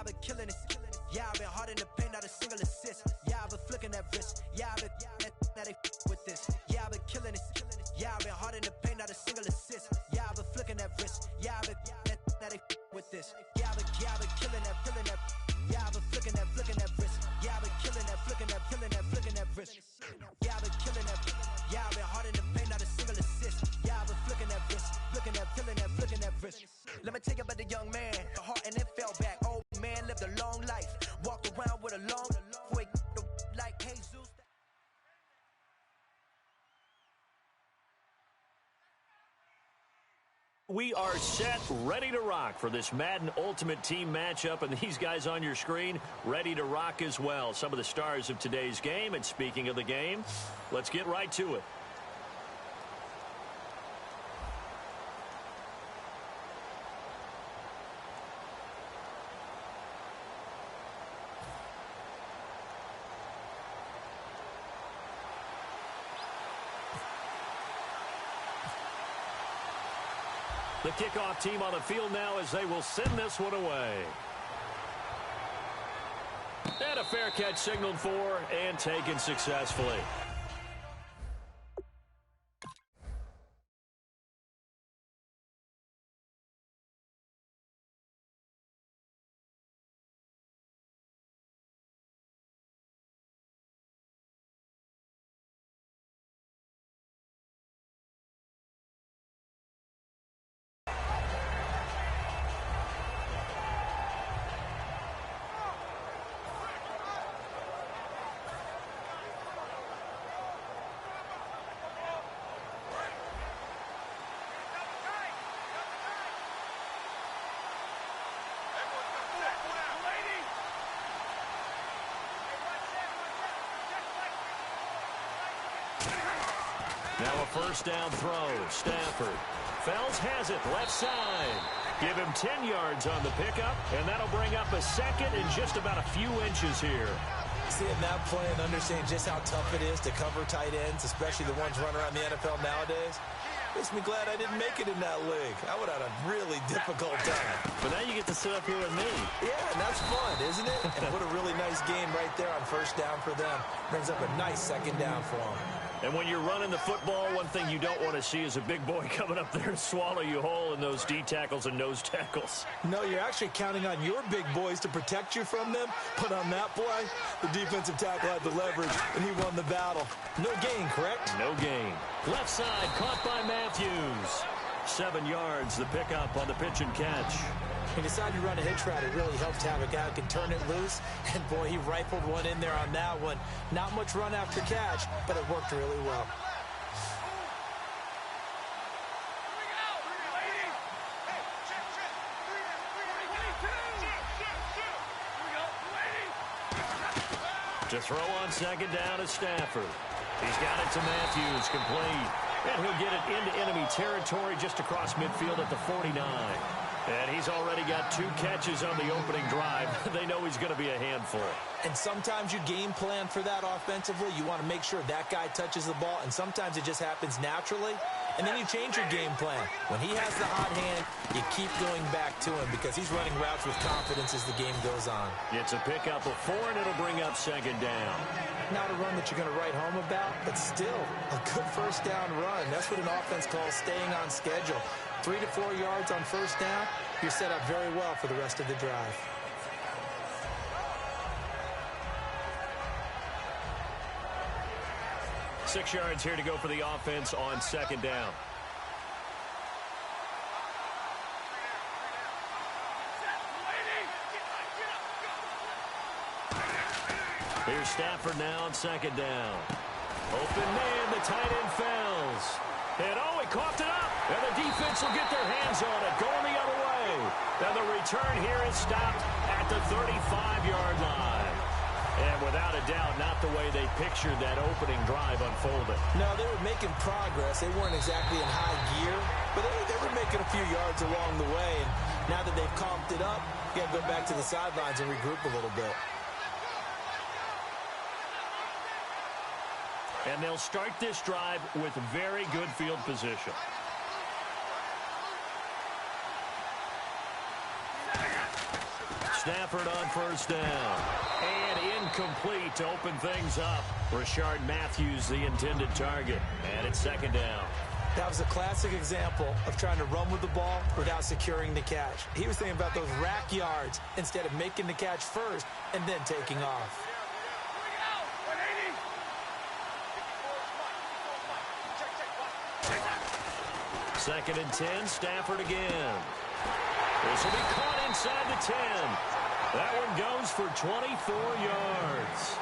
I've been killing it. Yeah, I've been hard in the paint, not a single assist. Yeah, I've been flicking that wrist. Yeah, I've been that they with this. Yeah, I've been killing it. Yeah, I've been hard in the paint, not a single assist. Yeah, I've been flicking that wrist. Yeah, I've been that they with this. Yeah, I've been killing that, feeling that. Yeah, I've been flicking that wrist. Yeah, I've been killing that, flicking that wrist. Yeah, I've been killing that. Yeah, I've been hard in the paint, not a single assist. Yeah, I've been flicking that wrist, flicking that wrist. Let me tell you about the young man, the heart and it fell back. Old man lived a long life, walked around with a long way like Jesus. We are set, ready to rock for this Madden Ultimate Team matchup, and these guys on your screen ready to rock as well. Some of the stars of today's game, and speaking of the game, let's get right to it. The kickoff team on the field now as they will send this one away. And a fair catch signaled for and taken successfully. Now a first down throw. Stafford. Fells has it left side. Give him 10 yards on the pickup, and that'll bring up a second in just about a few inches here. Seeing that play and understanding just how tough it is to cover tight ends, especially the ones running around the NFL nowadays, makes me glad I didn't make it in that league. I would have had a really difficult time. But now you get to sit up here with me. Yeah, and that's fun, isn't it? And what a really nice game right there on first down for them. Brings up a nice second down for them. And when you're running the football, one thing you don't want to see is a big boy coming up there and swallow you whole in those D tackles and nose tackles. No, you're actually counting on your big boys to protect you from them. But on that play, the defensive tackle had the leverage, and he won the battle. No gain, correct? No gain. Left side caught by Matthews. 7 yards, the pickup on the pitch and catch. He decided to run a hitch route. It really helped have a guy who can turn it loose. And, boy, he rifled one in there on that one. Not much run after catch, but it worked really well. To throw on second down is Stafford. He's got it to Matthews, complete. And he'll get it into enemy territory just across midfield at the 49. And he's already got 2 catches on the opening drive. They know he's going to be a handful. And sometimes you game plan for that offensively. You want to make sure that guy touches the ball, and sometimes it just happens naturally. And then you change your game plan. When he has the hot hand, you keep going back to him because he's running routes with confidence as the game goes on. It's a pickup of 4, and it'll bring up second down. Not a run that you're going to write home about, but still a good first down run. That's what an offense calls staying on schedule. 3 to 4 yards on first down, you're set up very well for the rest of the drive. Six yards here to go for the offense on second down. Here's Stafford now on second down. Open man, the tight end Fells. And oh, he coughed it up. And the defense will get their hands on it, going the other way. And the return here is stopped at the 35-yard line. And without a doubt, not the way they pictured that opening drive unfolded. No, they were making progress. They weren't exactly in high gear, but they were making a few yards along the way. And now that they've comped it up, you got to go back to the sidelines and regroup a little bit. And they'll start this drive with very good field position. Stafford on first down. And incomplete to open things up. Rashard Matthews, the intended target. And it's second down. That was a classic example of trying to run with the ball without securing the catch. He was thinking about those rack yards instead of making the catch first and then taking off. Second and 10, Stafford again. This will be caught inside the 10. That one goes for 24 yards.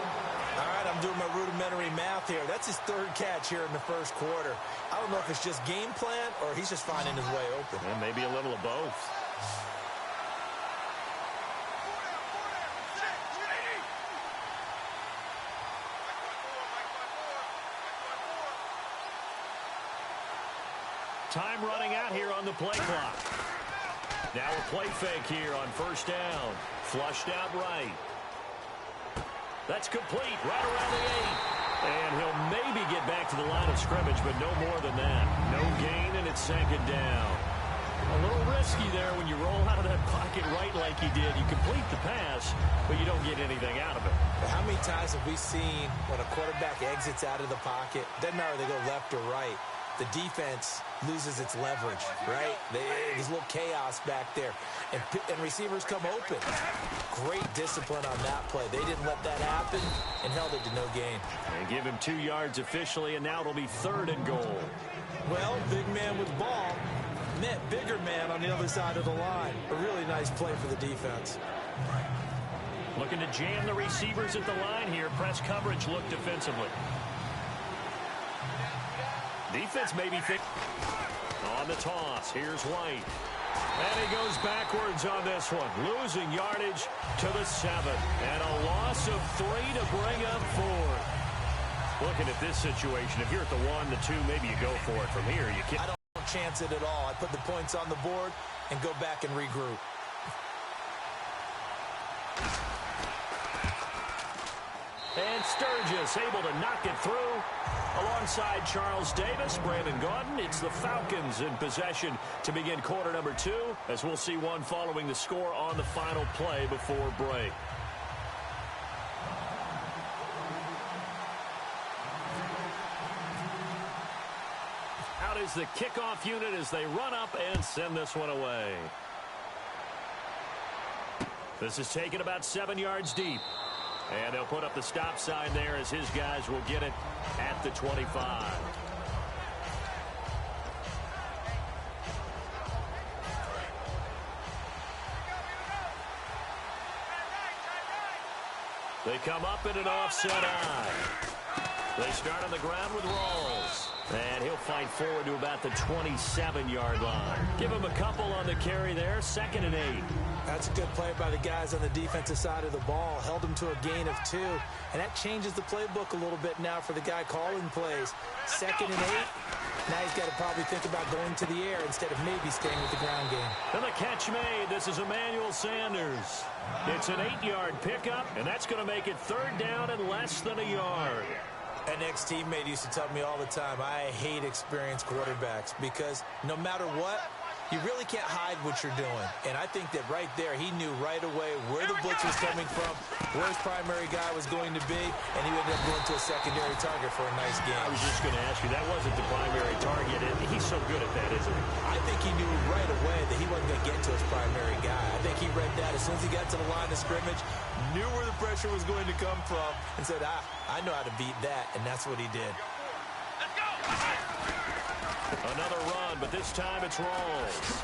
All right, I'm doing my rudimentary math here. That's his third catch here in the first quarter. I don't know if it's just game plan or he's just finding his way open. And maybe a little of both. Time running out here on the play clock. Now a play fake here on first down. Flushed out right. That's complete right around the 8. And he'll maybe get back to the line of scrimmage, but no more than that. No gain, and it's second down. A little risky there when you roll out of that pocket right like he did. You complete the pass, but you don't get anything out of it. How many times have we seen when a quarterback exits out of the pocket, doesn't matter if they go left or right, the defense loses its leverage, right? There's a little chaos back there. And receivers come open. Great discipline on that play. They didn't let that happen and held it to no gain. And give him 2 yards officially, and now it'll be third and goal. Well, big man with ball met bigger man on the other side of the line. A really nice play for the defense. Looking to jam the receivers at the line here. Press coverage look defensively. Defense maybe think on the toss. Here's White. And he goes backwards on this one. Losing yardage to the 7. And a loss of 3 to bring up 4. Looking at this situation, if you're at the 1, the 2, maybe you go for it from here. You can't. I don't chance it at all. I put the points on the board and go back and regroup. And Sturgis able to knock it through. Alongside Charles Davis, Brandon Gaudin, it's the Falcons in possession to begin quarter number 2, as we'll see one following the score on the final play before break. Out is the kickoff unit as they run up and send this one away. This is taken about 7 yards deep. And they'll put up the stop sign there as his guys will get it at the 25. They come up in an offset eye. They start on the ground with Rawls. And he'll fight forward to about the 27-yard line. Give him a couple on the carry there. 2nd and 8. That's a good play by the guys on the defensive side of the ball. Held him to a gain of 2. And that changes the playbook a little bit now for the guy calling plays. 2nd and 8. Now he's got to probably think about going to the air instead of maybe staying with the ground game. And the catch made. This is Emmanuel Sanders. It's an 8-yard pickup, and that's going to make it 3rd down and less than a yard. An ex-teammate used to tell me all the time, I hate experienced quarterbacks because no matter what, you really can't hide what you're doing. And I think that right there, he knew right away where the blitz was coming from, where his primary guy was going to be, and he ended up going to a secondary target for a nice game. I was just going to ask you, that wasn't the primary target, and he's so good at that, isn't he? I think he knew right away that he wasn't going to get to his primary guy. I think he read that as soon as he got to the line of scrimmage, knew where the pressure was going to come from, and said, I know how to beat that, and that's what he did. Let's go! Another run, but this time it's Rawls.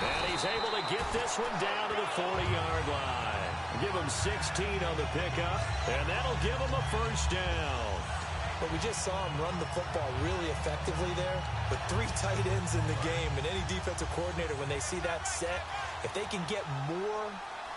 And he's able to get this one down to the 40-yard line. Give him 16 on the pickup, and that'll give him a first down. But we just saw him run the football really effectively there with 3 tight ends in the game. And any defensive coordinator, when they see that set, if they can get more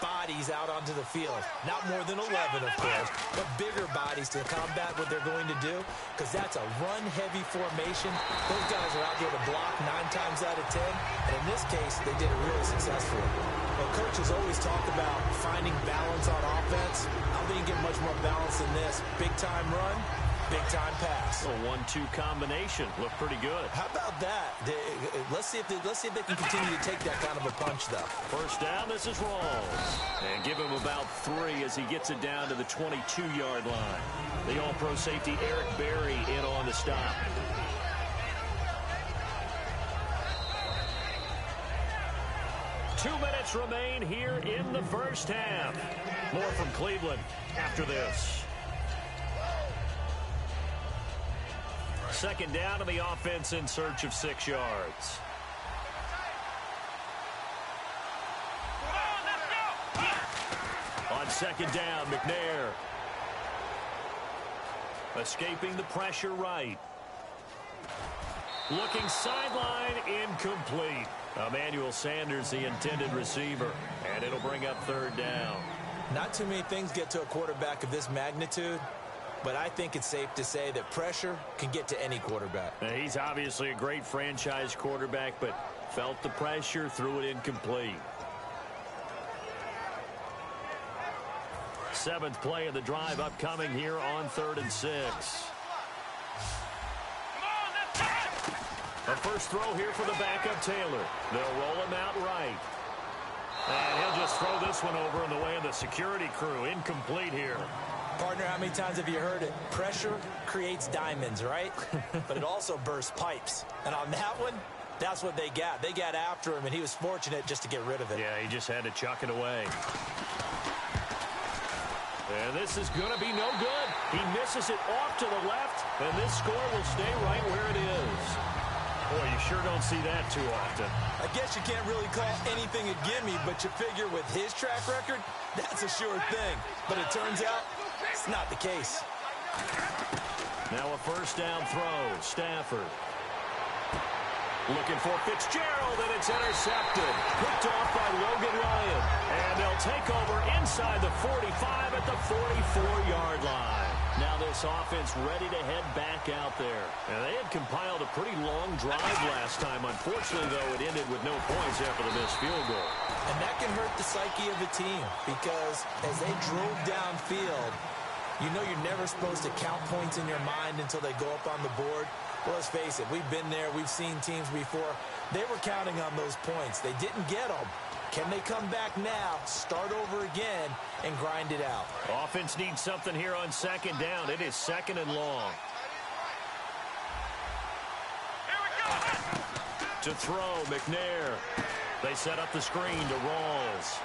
bodies out onto the field, not more than 11, of course, but bigger bodies to combat what they're going to do, because that's a run-heavy formation. Those guys are out there to block 9 times out of 10, and in this case, they did it really successfully. Well, coaches always talk about finding balance on offense. I don't think you get much more balance than this. Big-time run, Big-time pass. A 1-2 combination. Looked pretty good. How about that? Let's see if they can continue to take that kind of a punch, though. First down, this is Rawls. And give him about 3 as he gets it down to the 22-yard line. The all-pro safety Eric Berry in on the stop. Two minutes remain here in the first half. More from Cleveland after this. Second down, and the offense in search of 6 yards. On second down, McNair. Escaping the pressure right. Looking sideline, incomplete. Emmanuel Sanders, the intended receiver. And it'll bring up third down. Not too many things get to a quarterback of this magnitude, but I think it's safe to say that pressure can get to any quarterback. Now, he's obviously a great franchise quarterback, but felt the pressure, threw it incomplete. 7th play of the drive upcoming here on 3rd and 6. A first throw here for the backup Taylor. They'll roll him out right. And he'll just throw this one over in the way of the security crew. Incomplete here. Partner, how many times have you heard it? Pressure creates diamonds, right? But it also bursts pipes. And on that one, that's what they got. They got after him, and he was fortunate just to get rid of it. Yeah, he just had to chuck it away. And this is going to be no good. He misses it off to the left, and this score will stay right where it is. Boy, you sure don't see that too often. I guess you can't really call anything a gimme, but you figure with his track record, that's a sure thing. But it turns out it's not the case. Now a first down throw. Stafford. Looking for Fitzgerald, and it's intercepted. Picked off by Logan Ryan. And they'll take over inside the 45 at the 44-yard line. Now this offense ready to head back out there. And they had compiled a pretty long drive last time. Unfortunately, though, it ended with no points after the missed field goal. And that can hurt the psyche of a team because as they drove downfield, you know you're never supposed to count points in your mind until they go up on the board. Well, let's face it, we've been there. We've seen teams before. They were counting on those points. They didn't get them. Can they come back now, start over again, and grind it out? Offense needs something here on second down. It is 2nd and long. To throw, McNair. They set up the screen to Rawls.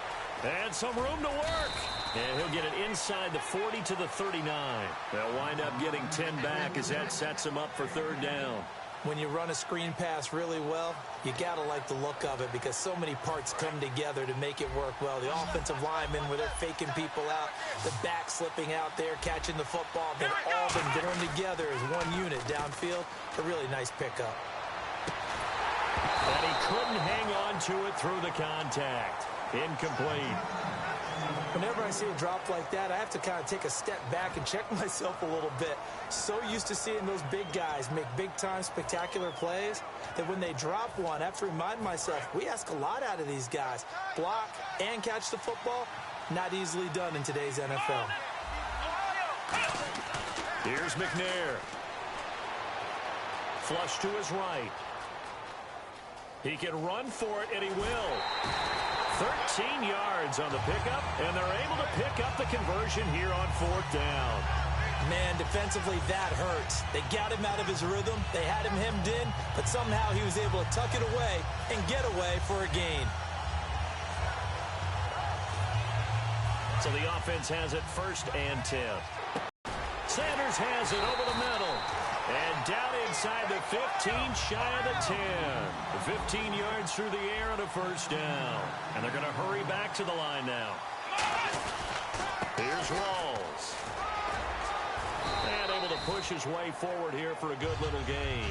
And some room to work. And he'll get it inside the 40 to the 39. They'll wind up getting 10 back as that sets him up for third down. When you run a screen pass really well, you got to like the look of it because so many parts come together to make it work well. The offensive linemen where they're faking people out, the back slipping out there, catching the football. They've all been going together as one unit downfield. A really nice pickup. And he couldn't hang on to it through the contact. Incomplete. Whenever I see a drop like that, I have to kind of take a step back and check myself a little bit. So used to seeing those big guys make big-time spectacular plays that when they drop one, I have to remind myself, we ask a lot out of these guys. Block and catch the football, not easily done in today's NFL. Here's McNair. Flush to his right. He can run for it, and he will. 13 yards on the pickup, and they're able to pick up the conversion here on 4th down. Man, defensively, that hurts. They got him out of his rhythm. They had him hemmed in, but somehow he was able to tuck it away and get away for a gain. So the offense has it 1st and 10. Sanders has it over the middle. And down inside the 15, shy of the 10. 15 yards through the air and a first down. And they're going to hurry back to the line now. Here's Rawls. And able to push his way forward here for a good little gain.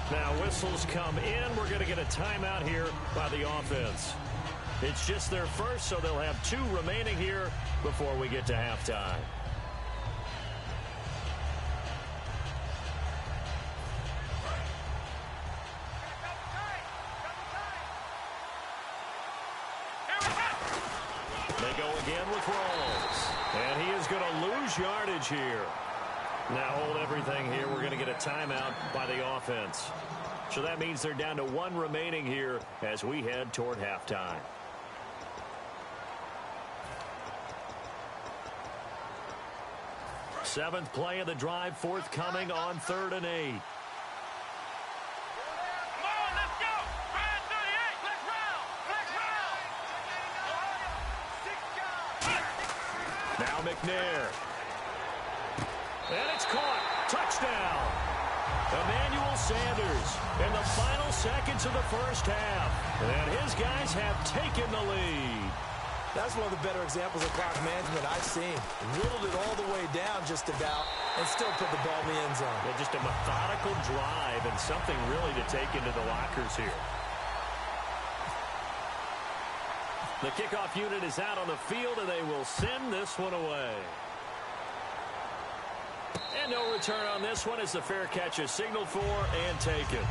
Now whistles come in. We're going to get a timeout here by the offense. It's just their first, so they'll have 2 remaining here before we get to halftime. They go again with Rawls. And he is going to lose yardage here. Now hold everything here. We're going to get a timeout by the offense. So that means they're down to one remaining here as we head toward halftime. Seventh play of the drive forthcoming on 3rd and 8. Now McNair. And it's caught. Touchdown. Emmanuel Sanders in the final seconds of the first half. And his guys have taken the lead. That's one of the better examples of clock management I've seen. Whittled it all the way down just about and still put the ball in the end zone. Yeah, just a methodical drive and something really to take into the lockers here. The kickoff unit is out on the field, and they will send this one away. And no return on this one as the fair catch is signaled for and taken.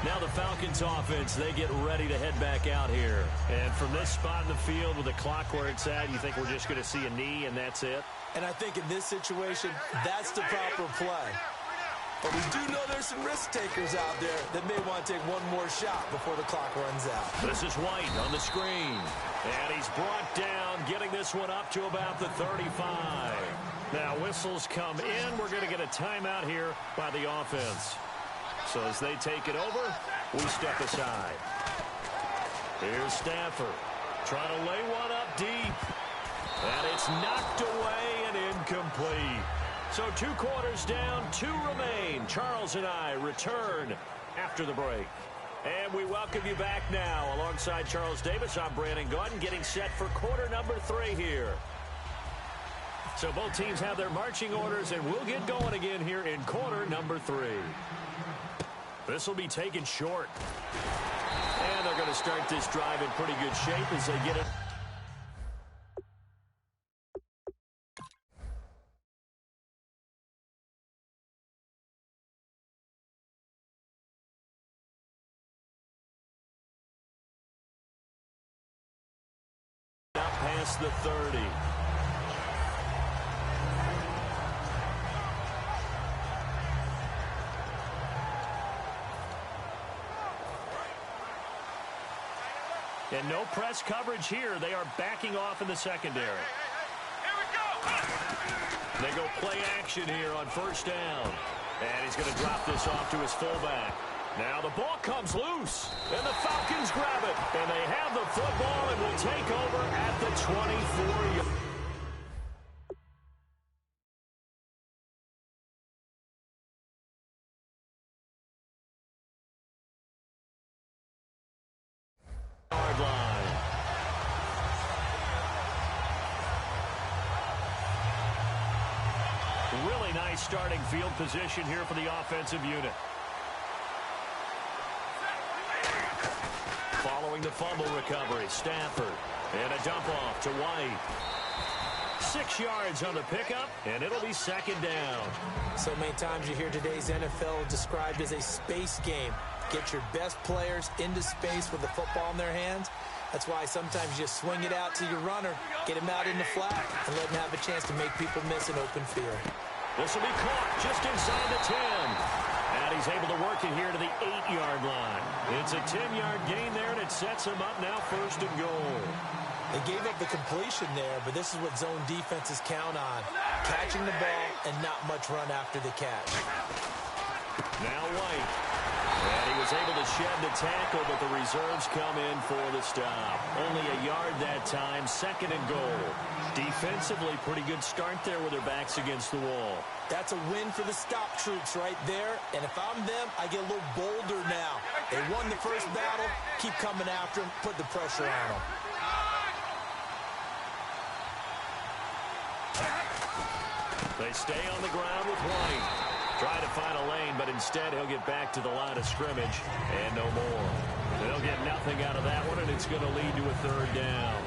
Now the Falcons offense, they get ready to head back out here. And from this spot in the field with the clock where it's at, you think we're just going to see a knee and that's it? And I think in this situation, that's the proper play. But we do know there's some risk takers out there that may want to take one more shot before the clock runs out. This is White on the screen. And he's brought down, getting this one up to about the 35. Now whistles come in. We're going to get a timeout here by the offense. So as they take it over, we step aside. Here's Stafford trying to lay one up deep. And it's knocked away and incomplete. So 2 quarters down, 2 remain. Charles and I return after the break. And we welcome you back now. Alongside Charles Davis, I'm Brandon Gaudin, getting set for quarter number 3 here. So both teams have their marching orders, and we'll get going again here in quarter number 3. This will be taken short. And they're going to start this drive in pretty good shape as they get it. Out past the 30. And no press coverage here. They are backing off in the secondary. Here we go. They go play action here on first down. And he's going to drop this off to his fullback. Now the ball comes loose. And the Falcons grab it. And they have the football and will take over at the 24-yard. Line. Really nice starting field position here for the offensive unit. Following the fumble recovery, Stafford. And a dump off to White. 6 yards on the pickup, and it'll be second down. So many times you hear today's NFL described as a space game. Get your best players into space with the football in their hands. That's why sometimes you just swing it out to your runner, get him out in the flat, and let him have a chance to make people miss an open field. This will be caught just inside the 10. And he's able to work it here to the 8-yard line. It's a 10-yard gain there, and it sets him up now first and goal. They gave up the completion there, but this is what zone defenses count on. Catching the ball and not much run after the catch. Now White. And he was able to shed the tackle, but the reserves come in for the stop. Only a yard that time, second and goal. Defensively, pretty good start there with their backs against the wall. That's a win for the stop troops right there. And if I'm them, I get a little bolder now. They won the first battle. Keep coming after them. Put the pressure on them. They stay on the ground with White. Try to find a lane, but instead he'll get back to the line of scrimmage and no more. They'll get nothing out of that one, and it's going to lead to a third down.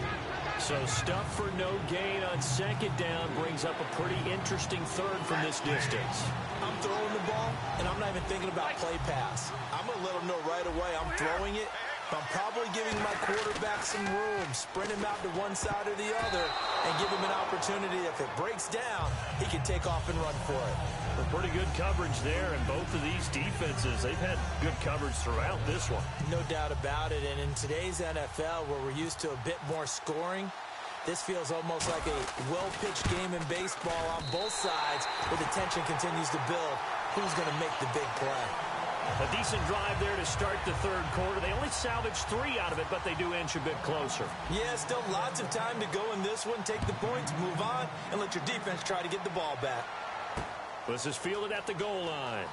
So stuff for no gain on second down brings up a pretty interesting third from this distance. I'm throwing the ball, and I'm not even thinking about play pass. I'm going to let them know right away I'm throwing it, I'm probably giving my quarterback some room, sprint him out to one side or the other, and give him an opportunity. If it breaks down, he can take off and run for it. Well, pretty good coverage there, and both of these defenses, they've had good coverage throughout this one. No doubt about it, and in today's NFL, where we're used to a bit more scoring, this feels almost like a well-pitched game in baseball on both sides, where the tension continues to build. Who's going to make the big play? A decent drive there to start the third quarter. They only salvaged 3 out of it, but they do inch a bit closer. Yeah, still lots of time to go in this one. Take the points, move on, and let your defense try to get the ball back. This is fielded at the goal line.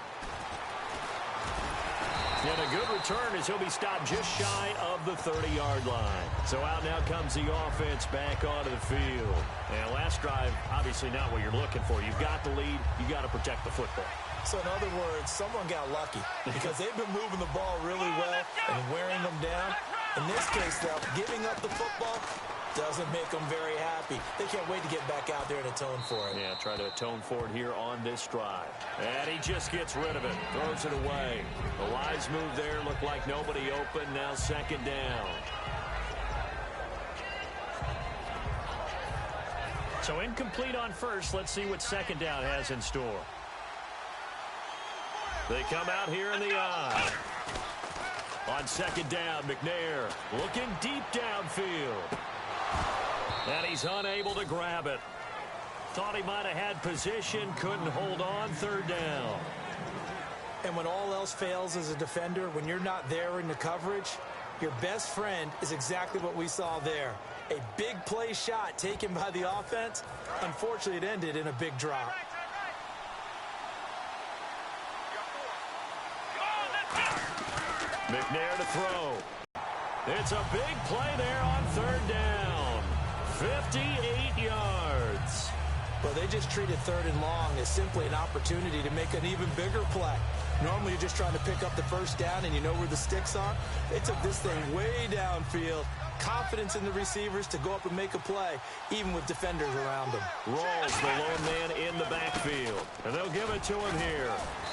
And a good return as he'll be stopped just shy of the 30-yard line. So out now comes the offense back onto the field. And last drive, obviously not what you're looking for. You've got the lead. You've got to protect the football. So in other words, someone got lucky because they've been moving the ball really well and wearing them down. In this case, though, giving up the football doesn't make them very happy. They can't wait to get back out there and atone for it. Yeah, try to atone for it here on this drive. And he just gets rid of it, throws it away. A wise move there, looked like nobody open. Now second down. So incomplete on first. Let's see what second down has in store. They come out here in the eye. On second down, McNair looking deep downfield. And he's unable to grab it. Thought he might have had position, couldn't hold on, third down. And when all else fails as a defender, when you're not there in the coverage, your best friend is exactly what we saw there. A big play shot taken by the offense. Unfortunately, it ended in a big drop. McNair to throw. It's a big play there on third down. 58 yards. Well, they just treated third and long as simply an opportunity to make an even bigger play. Normally, you're just trying to pick up the first down and you know where the sticks are. They took this thing way downfield. Confidence in the receivers to go up and make a play, even with defenders around them. Rolls the lone man in the backfield. And they'll give it to him here.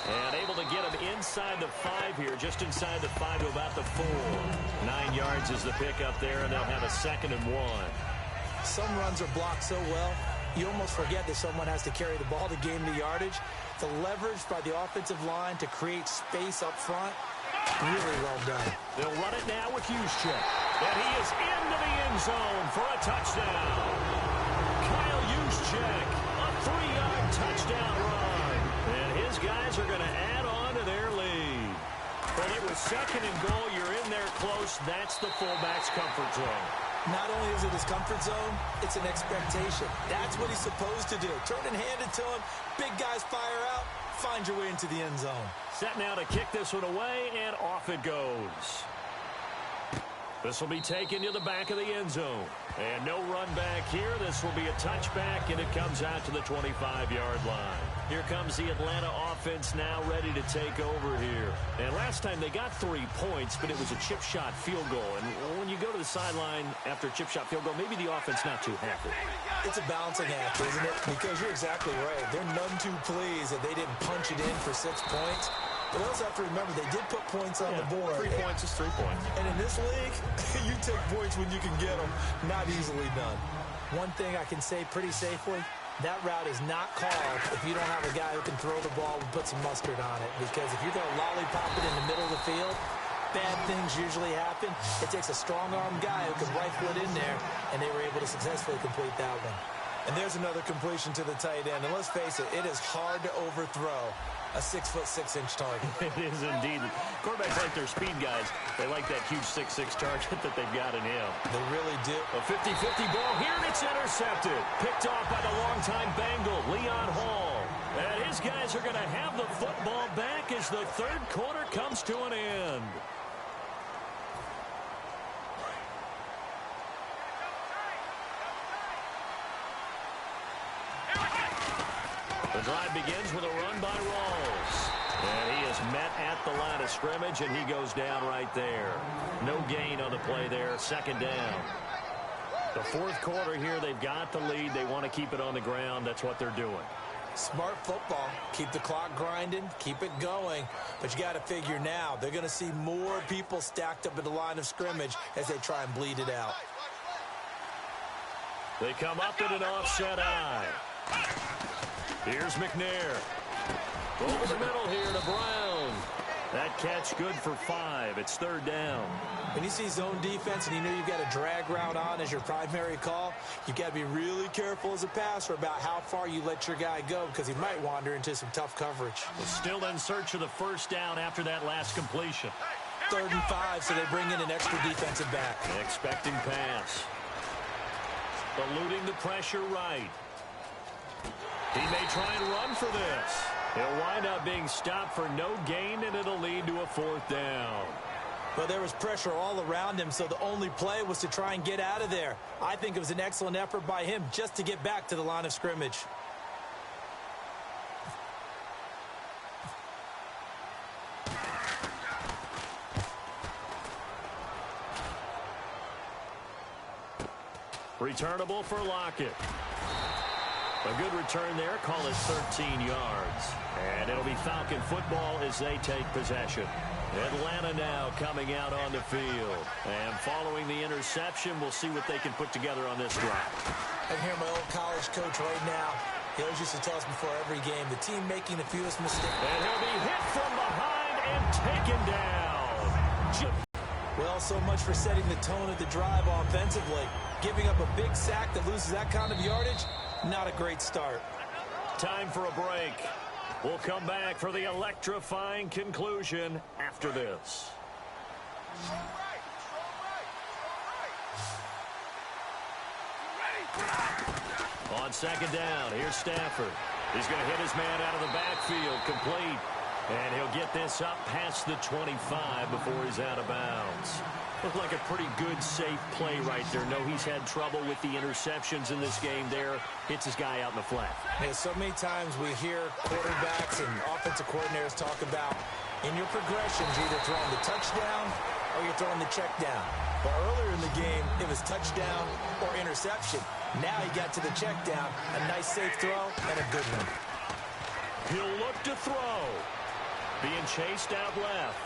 And able to get him inside the 5 here, just inside the 5 to about the 4. 9 yards is the pickup there, and they'll have a 2nd and 1. Some runs are blocked so well, you almost forget that someone has to carry the ball to gain the yardage. The leverage by the offensive line to create space up front, really well done. They'll run it now with Juszczyk. And he is into the end zone for a touchdown. Kyle Juszczyk, a 3-yard touchdown run. And his guys are going to add on to their lead. Well, it was 2nd and goal. You're in there close. That's the fullback's comfort zone. Not only is it his comfort zone, it's an expectation. That's what he's supposed to do. Turn and hand it to him. Big guys fire out. Find your way into the end zone. Set now to kick this one away, and off it goes. This will be taken to the back of the end zone. And no run back here. This will be a touchback, and it comes out to the 25-yard line. Here comes the Atlanta offense now ready to take over here. And last time they got 3 points, but it was a chip shot field goal. And when you go to the sideline after a chip shot field goal, maybe the offense not too happy. It's a balancing act, isn't it? Because you're exactly right. They're none too pleased that they didn't punch it in for 6 points. But also have to remember, they did put points on the board. 3 points is 3 points. And in this league, you take points when you can get them. Not easily done. One thing I can say pretty safely, that route is not called if you don't have a guy who can throw the ball and put some mustard on it. Because if you're going to lollipop it in the middle of the field, bad things usually happen. It takes a strong-arm guy who can rifle it in there, and they were able to successfully complete that one. And there's another completion to the tight end. And let's face it, it is hard to overthrow a 6'6" target. It is indeed. Quarterbacks like their speed guys. They like that huge 6'6" target that they've got in him. They really do. A 50-50 ball here, and it's intercepted. Picked off by the longtime Bengal, Leon Hall. And his guys are going to have the football back as the third quarter comes to an end. The drive begins with a run by Rawls. And he is met at the line of scrimmage, and he goes down right there. No gain on the play there, 2nd down. The 4th quarter here, they've got the lead. They want to keep it on the ground. That's what they're doing. Smart football. Keep the clock grinding, keep it going. But you got to figure now, they're going to see more people stacked up at the line of scrimmage as they try and bleed it out. They come up in an offset eye. Here's McNair. Over the middle here to Brown. That catch good for 5. It's third down. When you see zone defense and you know you've got a drag route on as your primary call, you've got to be really careful as a passer about how far you let your guy go because he might wander into some tough coverage. Still in search of the first down after that last completion. 3rd and 5, so they bring in an extra defensive back. Expecting pass. Eluding the pressure right. He may try and run for this. He'll wind up being stopped for no gain, and it'll lead to a 4th down. Well, there was pressure all around him, so the only play was to try and get out of there. I think it was an excellent effort by him just to get back to the line of scrimmage. Returnable for Lockett. A good return there. Call it 13 yards. And it'll be Falcon football as they take possession. Atlanta now coming out on the field. And following the interception, we'll see what they can put together on this drive. I hear my old college coach right now. He always used to tell us before every game, the team making the fewest mistakes. And he'll be hit from behind and taken down. Well, so much for setting the tone of the drive offensively. Giving up a big sack that loses that kind of yardage, not a great start. Time for a break. We'll come back for the electrifying conclusion after this. On 2nd down, here's Stafford. He's going to hit his man out of the backfield, complete. And he'll get this up past the 25 before he's out of bounds. Looked like a pretty good, safe play right there. No, he's had trouble with the interceptions in this game there. Hits his guy out in the flat. Yeah, so many times we hear quarterbacks and offensive coordinators talk about in your progressions, you're either throwing the touchdown or you're throwing the check down. But earlier in the game, it was touchdown or interception. Now he got to the check down, a nice safe throw, and a good one. He'll look to throw. Being chased out left.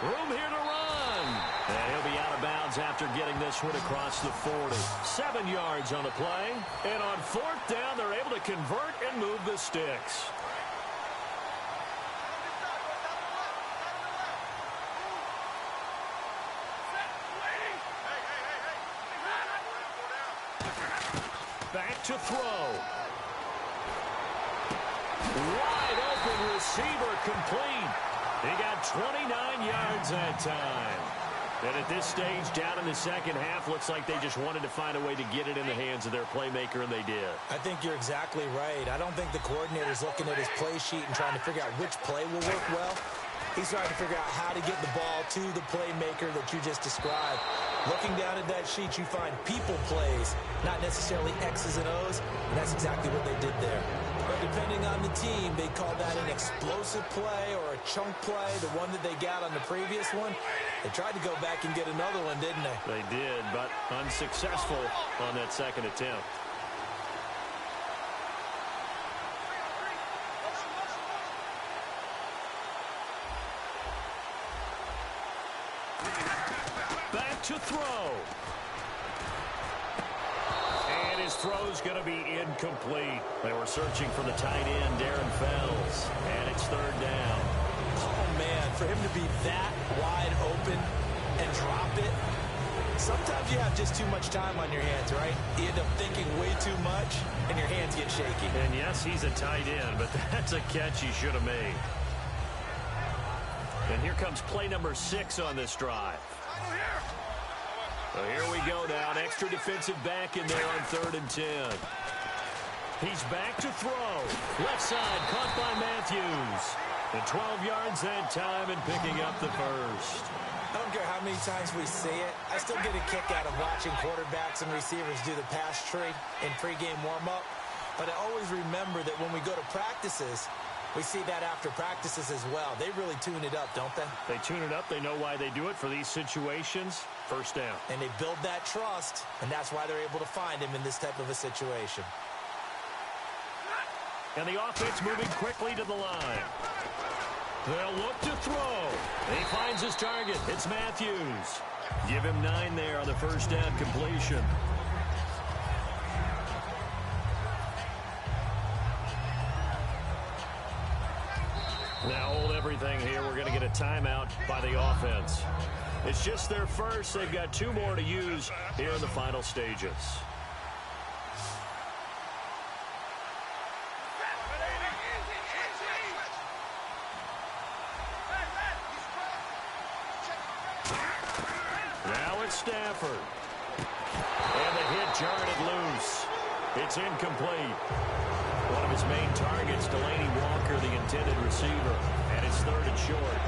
Room here to run. And he'll be out of bounds after getting this one across the 40. 7 yards on the play. And on 4th down, they're able to convert and move the sticks. Back to throw. Wide open receiver complete. He got 29 yards that time. And at this stage, down in the second half, looks like they just wanted to find a way to get it in the hands of their playmaker, and they did. I think you're exactly right. I don't think the coordinator's looking at his play sheet and trying to figure out which play will work well. He's trying to figure out how to get the ball to the playmaker that you just described. Looking down at that sheet, you find people plays, not necessarily X's and O's, and that's exactly what they did there. But depending on the team, they call that an explosive play or a chunk play, the one that they got on the previous one. They tried to go back and get another one, didn't they? They did, but unsuccessful on that second attempt. Back to throw. And his throw's going to be incomplete. They were searching for the tight end, Darren Fells. And it's 3rd down. Oh, man, for him to be that wide open and drop it. Sometimes you have just too much time on your hands, right? You end up thinking way too much, and your hands get shaky. And yes, he's a tight end, but that's a catch he should have made. And here comes play number 6 on this drive. So here we go now. An extra defensive back in there on 3rd and 10. He's back to throw. Left side, caught by Matthews. And 12 yards that time and picking up the first. I don't care how many times we see it. I still get a kick out of watching quarterbacks and receivers do the pass tree in pregame warm-up. But I always remember that when we go to practices, we see that after practices as well. They really tune it up, don't they? They tune it up. They know why they do it for these situations. First down. And they build that trust, and that's why they're able to find him in this type of a situation. And the offense moving quickly to the line. They'll look to throw. He finds his target. It's Matthews. Give him 9 there on the first down completion. Now hold everything here. We're going to get a timeout by the offense. It's just their first. They've got 2 more to use here in the final stages. Now it's Stafford. And the hit jarred it loose. It's incomplete. One of his main targets, Delaney Walker, the intended receiver, and it's 3rd and short.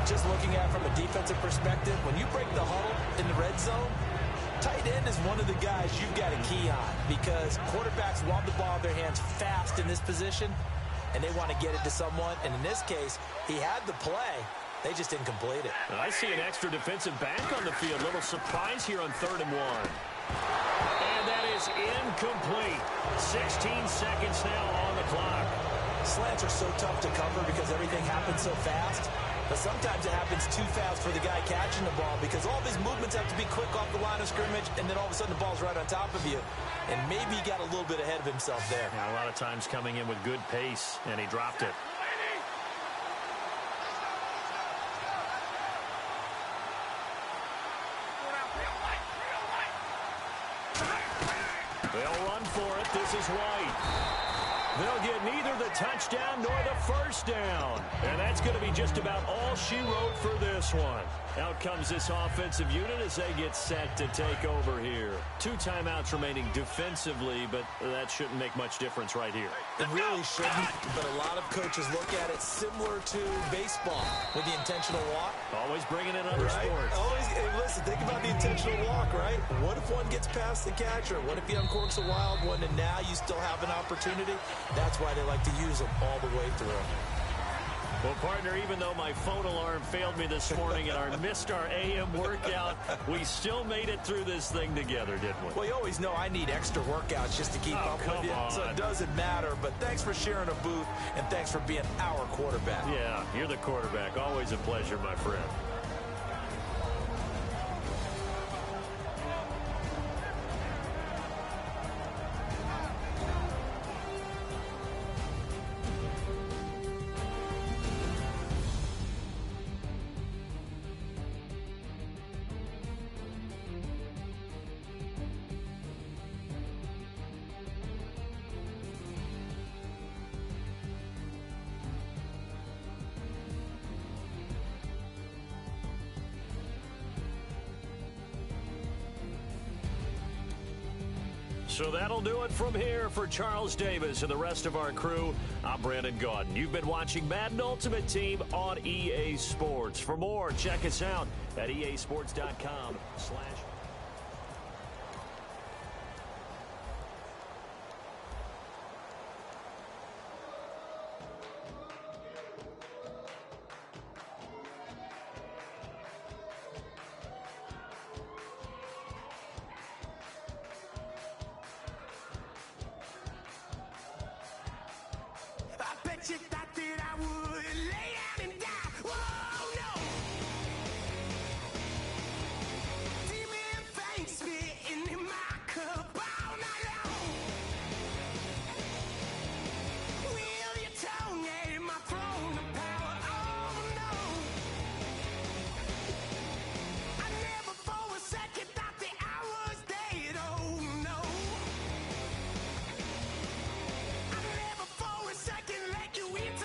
Just looking at it from a defensive perspective, when you break the huddle in the red zone, tight end is one of the guys you've got a key on because quarterbacks want the ball in their hands fast in this position, and they want to get it to someone. And in this case, he had the play. They just didn't complete it. I see an extra defensive back on the field. Little surprise here on 3rd and 1. And that is incomplete. 16 seconds now on the clock. Slants are so tough to cover because everything happens so fast. But sometimes it happens too fast for the guy catching the ball because all of his movements have to be quick off the line of scrimmage, and then all of a sudden the ball's right on top of you. And maybe he got a little bit ahead of himself there. Yeah, a lot of times coming in with good pace, and he dropped it. They'll run for it. This is White. They'll get neither the touchdown nor the first down. And that's going to be just about all she wrote for this one. Out comes this offensive unit as they get set to take over here. 2 timeouts remaining defensively, but that shouldn't make much difference right here. It really shouldn't, but a lot of coaches look at it similar to baseball with the intentional walk. Always bringing in other sports. Always, hey, listen, think about the intentional walk, right? What if one gets past the catcher? What if he uncorks a wild one and now you still have an opportunity? That's why they like to use them all the way through. Well, partner, even though my phone alarm failed me this morning and I missed our AM workout, we still made it through this thing together, didn't we? Well, you always know I need extra workouts just to keep up with you, so it doesn't matter. But thanks for sharing a booth, and thanks for being our quarterback. Yeah, you're the quarterback. Always a pleasure, my friend. So that'll do it from here for Charles Davis and the rest of our crew. I'm Brandon Gaudin. You've been watching Madden Ultimate Team on EA Sports. For more, check us out at easports.com/. You thought that I would lay down and die. Whoa, no. Demon fangs spitting in my cup all night long. Will your tongue at my throne of power? Oh, no. I never for a second thought that I was dead. Oh, no. I never for a second let you in.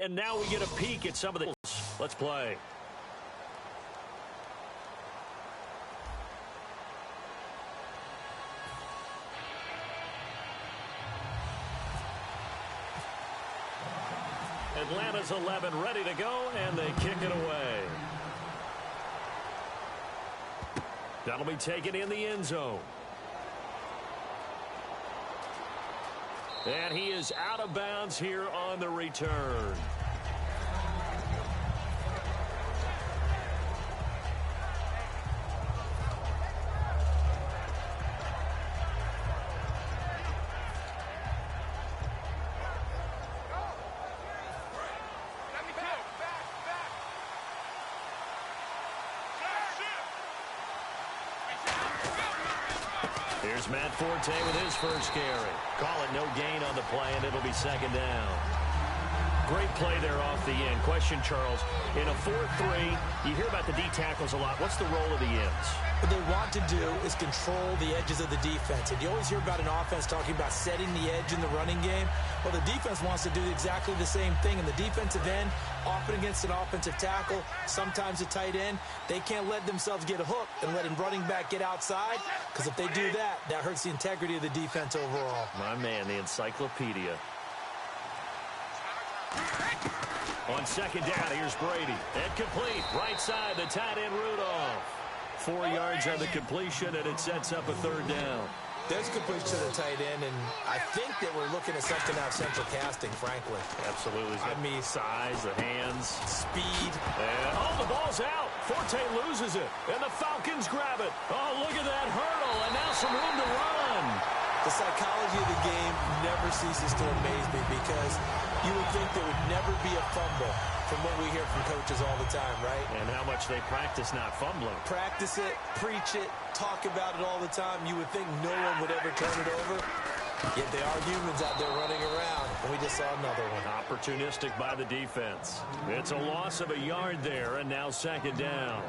And now we get a peek at some of the... Let's play. Atlanta's 11 ready to go, and they kick it away. That'll be taken in the end zone. And he is out of bounds here on the return. Here's Matt Forte with his first carry. Call it no gain on the play, and it'll be second down. Great play there off the end. Question, Charles, in a 4-3, you hear about the D tackles a lot. What's the role of the ends? What they want to do is control the edges of the defense. And you always hear about an offense talking about setting the edge in the running game. Well, the defense wants to do exactly the same thing. And the defensive end, often against an offensive tackle, sometimes a tight end, they can't let themselves get hooked and let a running back get outside. Because if they do that, that hurts the integrity of the defense overall. My man, the encyclopedia. On second down, here's Brady. And complete. Right side, the tight end Rudolph. 4 yards on the completion, and it sets up a third down. There's completion to the tight end, and I think that we're looking at something out of central casting, frankly. Absolutely. I mean, size, the hands. Speed. And, the ball's out. Forte loses it, and the Falcons grab it. Oh, look at that hurdle, and now some room to run. The psychology of the game never ceases to amaze me because you would think there would never be a fumble from what we hear from coaches all the time, right? And how much they practice not fumbling. Practice it, preach it, talk about it all the time. You would think no one would ever turn it over. Yet they are humans out there running around, and we just saw another one. Opportunistic by the defense. It's a loss of a yard there, and now second down.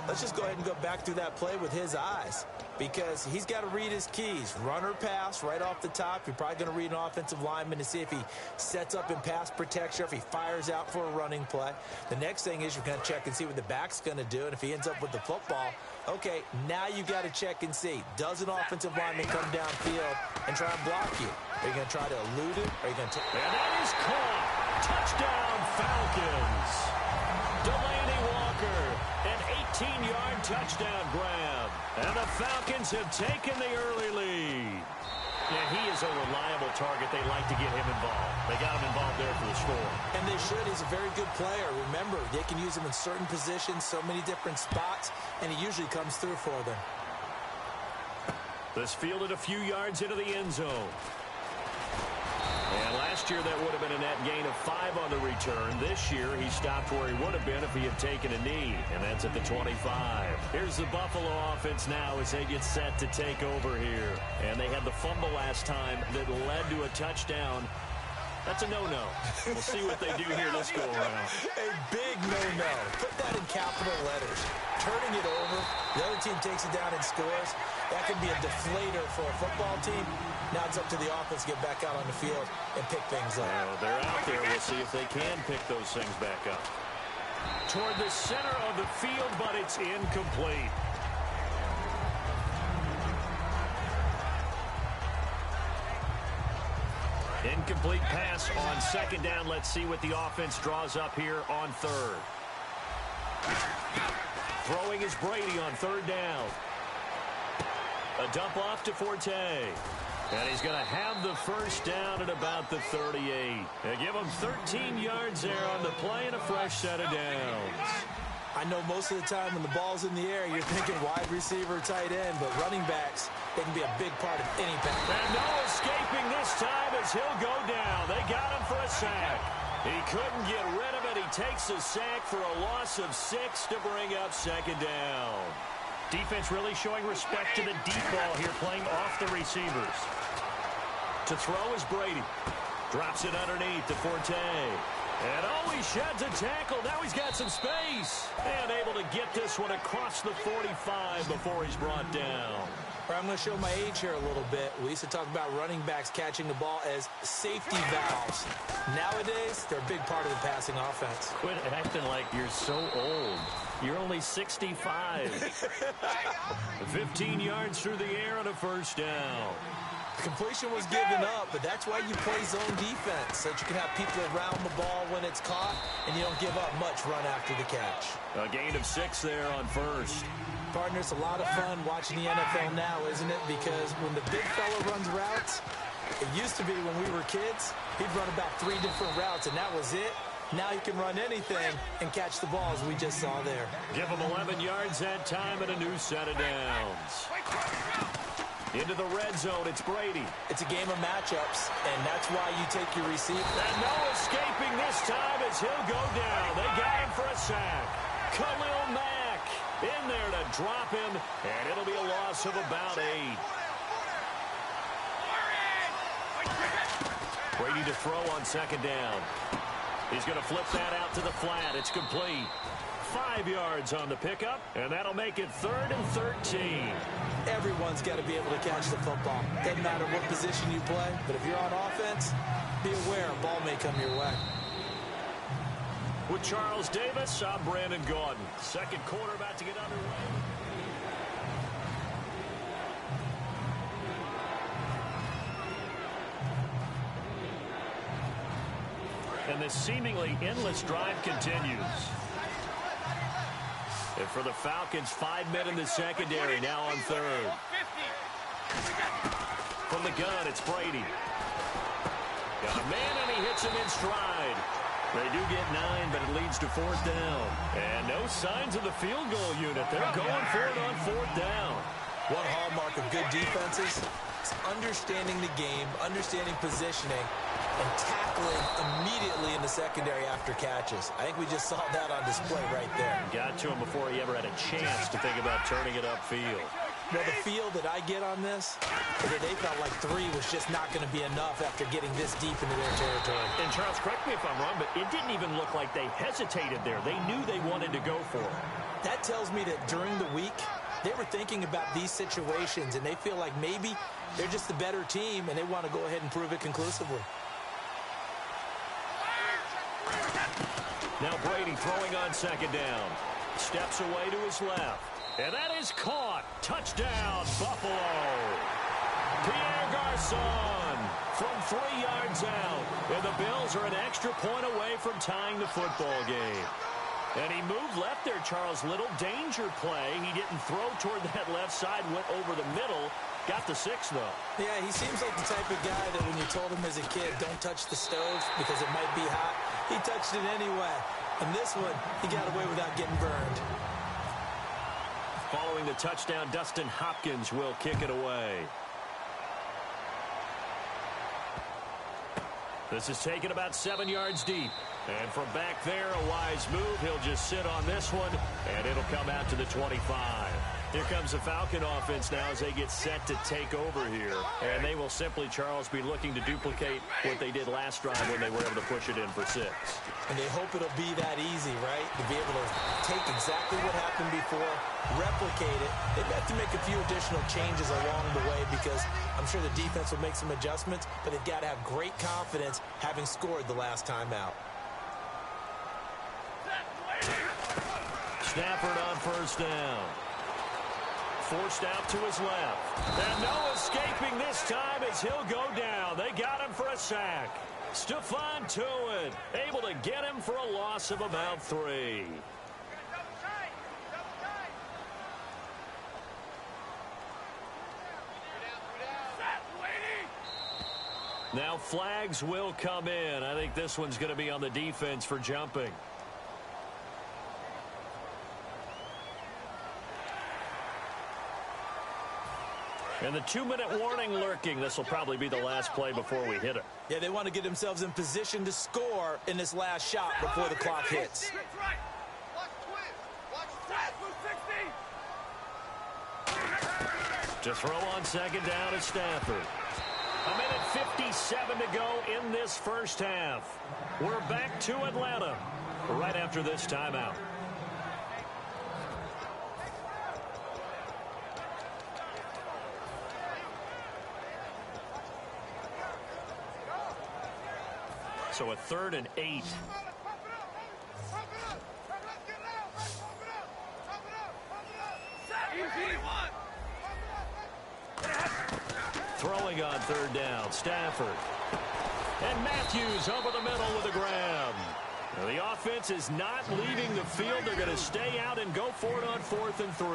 Let's just go ahead and go back through that play with his eyes because he's got to read his keys. Run or pass right off the top. You're probably going to read an offensive lineman to see if he sets up in pass protection or if he fires out for a running play. The next thing is you're going to check and see what the back's going to do. And if he ends up with the football, okay, now you got to check and see. Does an offensive lineman come downfield and try and block you? Are you going to try to elude it? Or are you going to... And that is caught. Touchdown, Falcons. Delaney Walker, an 18-yard touchdown grab. And the Falcons have taken the early lead. Yeah, he is a reliable target. They like to get him involved. They got him involved there for the score. And they should. He's a very good player. Remember, they can use him in certain positions, so many different spots, and he usually comes through for them. This fielded a few yards into the end zone. And last year, that would have been a net gain of 5 on the return. This year, he stopped where he would have been if he had taken a knee, and that's at the 25. Here's the Buffalo offense now as they get set to take over here. And they had the fumble last time that led to a touchdown. That's a no-no. We'll see what they do here this go-around. A big no-no. Put that in capital letters. Turning it over, the other team takes it down and scores. That can be a deflator for a football team. Now it's up to the offense to get back out on the field and pick things up. Well, they're out there. We'll see if they can pick those things back up. Toward the center of the field, but it's incomplete. Incomplete pass on second down. Let's see what the offense draws up here on third. Throwing is Brady on third down. A dump off to Forte. And he's going to have the first down at about the 38. They give him 13 yards there on the play and a fresh set of downs. I know most of the time when the ball's in the air, you're thinking wide receiver, tight end, but running backs, they can be a big part of any pass. And no escaping this time as he'll go down. They got him for a sack. He couldn't get rid of it. He takes a sack for a loss of 6 to bring up second down. Defense really showing respect to the deep ball here, playing off the receivers. To throw is Brady. Drops it underneath to Forte. And he sheds a tackle. Now he's got some space. And able to get this one across the 45 before he's brought down. I'm going to show my age here a little bit. We used to talk about running backs catching the ball as safety valves. Nowadays, they're a big part of the passing offense. Quit acting like you're so old. You're only 65. 15 yards through the air on a first down. The completion was given up, but that's why you play zone defense, so that you can have people around the ball when it's caught, and you don't give up much run after the catch. A gain of 6 there on first. Partner, it's a lot of fun watching the NFL now, isn't it? Because when the big fella runs routes, it used to be when we were kids, he'd run about 3 different routes, and that was it. Now he can run anything and catch the ball, as we just saw there. Give him 11 yards that time and a new set of downs. Into the red zone, it's Brady. It's a game of matchups, and that's why you take your receiver. And no escaping this time as he'll go down. They got him for a sack. Khalil Mack in there to drop him, and it'll be a loss of about 8. Brady to throw on second down. He's going to flip that out to the flat. It's complete. 5 yards on the pickup, and that'll make it 3rd and 13. Everyone's got to be able to catch the football. Doesn't matter what position you play, but if you're on offense, be aware a ball may come your way. With Charles Davis, I'm Brandon Gaudin. Second quarter about to get underway. And this seemingly endless drive continues. And for the Falcons, 5 men in the secondary, now on third. From the gun, it's Brady. Got a man, and he hits him in stride. They do get 9, but it leads to 4th down. And no signs of the field goal unit. They're going for it on 4th down. One hallmark of good defenses is understanding the game, understanding positioning, and tackling immediately in the secondary after catches. I think we just saw that on display right there. Got to him before he ever had a chance to think about turning it upfield. Well, the feel that I get on this is that they felt like 3 was just not going to be enough after getting this deep into their territory. And Charles, correct me if I'm wrong, but it didn't even look like they hesitated there. They knew they wanted to go for it. That tells me that during the week, they were thinking about these situations, and they feel like maybe they're just the better team, and they want to go ahead and prove it conclusively. Now Brady throwing on second down. Steps away to his left. And that is caught. Touchdown, Buffalo. Pierre Garçon from 3 yards out. And the Bills are an extra point away from tying the football game. And he moved left there, Charles. Little danger play. He didn't throw toward that left side, went over the middle. Got the 6, though. Yeah, he seems like the type of guy that when you told him as a kid, don't touch the stove because it might be hot, he touched it anyway. And this one, he got away without getting burned. Following the touchdown, Dustin Hopkins will kick it away. This is taken about 7 yards deep. And from back there, a wise move. He'll just sit on this one, and it'll come out to the 25. Here comes the Falcon offense now as they get set to take over here. And they will simply, Charles, be looking to duplicate what they did last drive when they were able to push it in for 6. And they hope it'll be that easy, right? To be able to take exactly what happened before, replicate it. They've got to make a few additional changes along the way because I'm sure the defense will make some adjustments, but they've got to have great confidence having scored the last time out. Stafford on first down. Forced out to his left. And no escaping this time as he'll go down. They got him for a sack. Stephon Tuitt able to get him for a loss of about 3. Now flags will come in. I think this one's going to be on the defense for jumping. And the 2-minute warning lurking. This will probably be the last play before we hit it. Yeah, they want to get themselves in position to score in this last shot before the clock hits. To throw on second down is Stafford. 1:57 to go in this first half. We're back to Atlanta right after this timeout. So a 3rd and 8. Throwing on 3rd down, Stafford. And Matthews over the middle with a grab. Now the offense is not leaving the field. They're going to stay out and go for it on 4th and 3.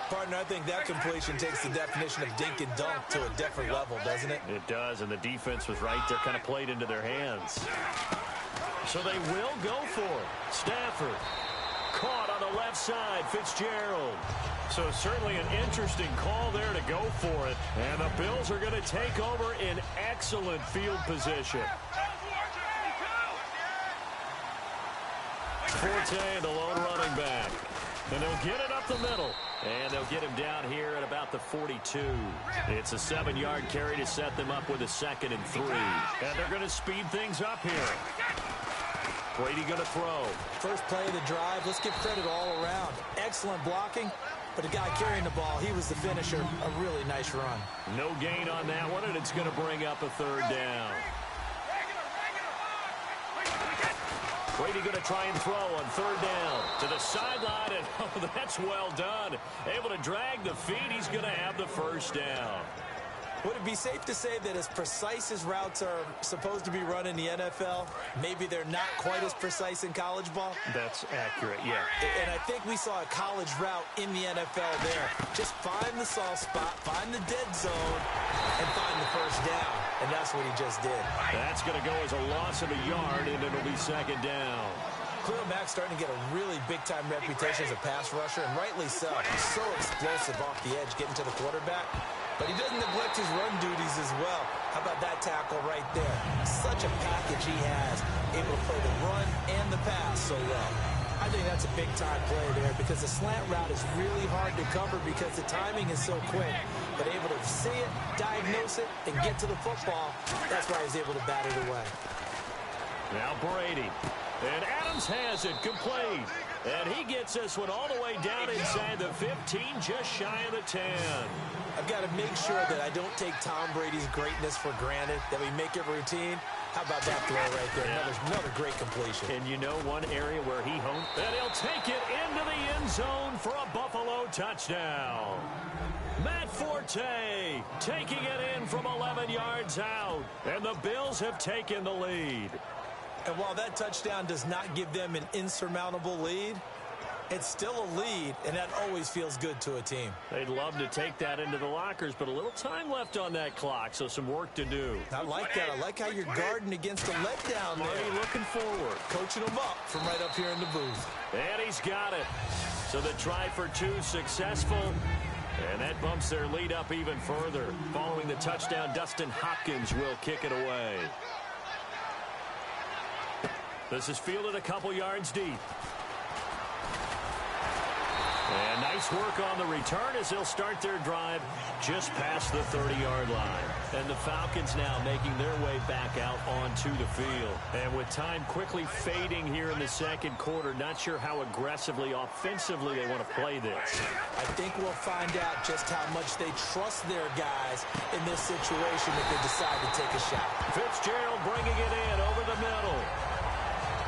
Partner, I think that completion takes the definition of dink and dunk to a different level, doesn't it? It does, and the defense was right there, kind of played into their hands. So they will go for it. Stafford caught on the left side, Fitzgerald. So certainly an interesting call there to go for it. And the Bills are going to take over in excellent field position. Forte, the lone running back. And they'll get it up the middle. And they'll get him down here at about the 42. It's a 7-yard carry to set them up with a 2nd and 3. And they're going to speed things up here. Brady going to throw. First play of the drive. Let's give credit all around. Excellent blocking. But the guy carrying the ball, he was the finisher. A really nice run. No gain on that one, and it's going to bring up a 3rd down. Brady going to try and throw on 3rd down to the sideline, and oh, that's well done. Able to drag the feet. He's going to have the 1st down. Would it be safe to say that as precise as routes are supposed to be run in the NFL, maybe they're not quite as precise in college ball? That's accurate, yeah. And I think we saw a college route in the NFL there. Just find the soft spot, find the dead zone, and find the 1st down. And that's what he just did. That's going to go as a loss of a yard, and it'll be 2nd down. Khalil Mack's starting to get a really big-time reputation as a pass rusher, and rightly so. He's so explosive off the edge getting to the quarterback. But he doesn't neglect his run duties as well. How about that tackle right there? Such a package he has, able to play the run and the pass so well. I think that's a big-time play there because the slant route is really hard to cover because the timing is so quick. But able to see it, diagnose it, and get to the football, that's why he's able to bat it away. Now Brady. And Adams has it complete. And he gets this one all the way down inside the 15, just shy of the 10. I've got to make sure that I don't take Tom Brady's greatness for granted, that we make it routine. How about that throw right there? Yeah. Another great completion. And you know one area where he honed, and he'll take it into the end zone for a Buffalo touchdown. Matt Forte taking it in from 11 yards out. And the Bills have taken the lead. And while that touchdown does not give them an insurmountable lead, it's still a lead, and that always feels good to a team. They'd love to take that into the lockers, but a little time left on that clock, so some work to do. I like that. I like how you're guarding against a letdown there. Already looking forward. Coaching them up from right up here in the booth. And he's got it. So the try for 2 successful. And that bumps their lead up even further. Following the touchdown, Dustin Hopkins will kick it away. This is fielded a couple yards deep. And nice work on the return as they'll start their drive just past the 30-yard line. And the Falcons now making their way back out onto the field. And with time quickly fading here in the 2nd quarter, not sure how aggressively, offensively they want to play this. I think we'll find out just how much they trust their guys in this situation if they decide to take a shot. Fitzgerald bringing it in over the middle.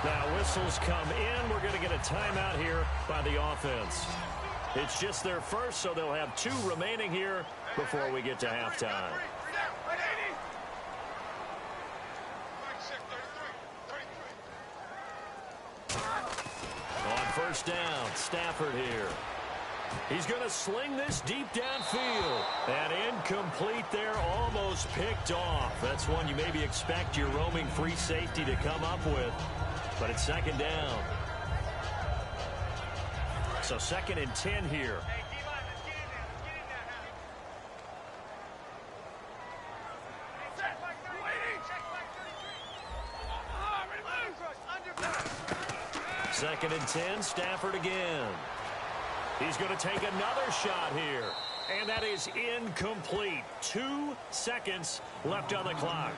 Now whistles come in. We're going to get a timeout here by the offense. It's just their first, so they'll have 2 remaining here before we get to halftime. On 1st down, Stafford here. He's going to sling this deep downfield. And incomplete there, almost picked off. That's one you maybe expect your roaming free safety to come up with. But it's 2nd down. So 2nd and 10 here. Second and 10, Stafford again. He's going to take another shot here. And that is incomplete. 2 seconds left on the clock.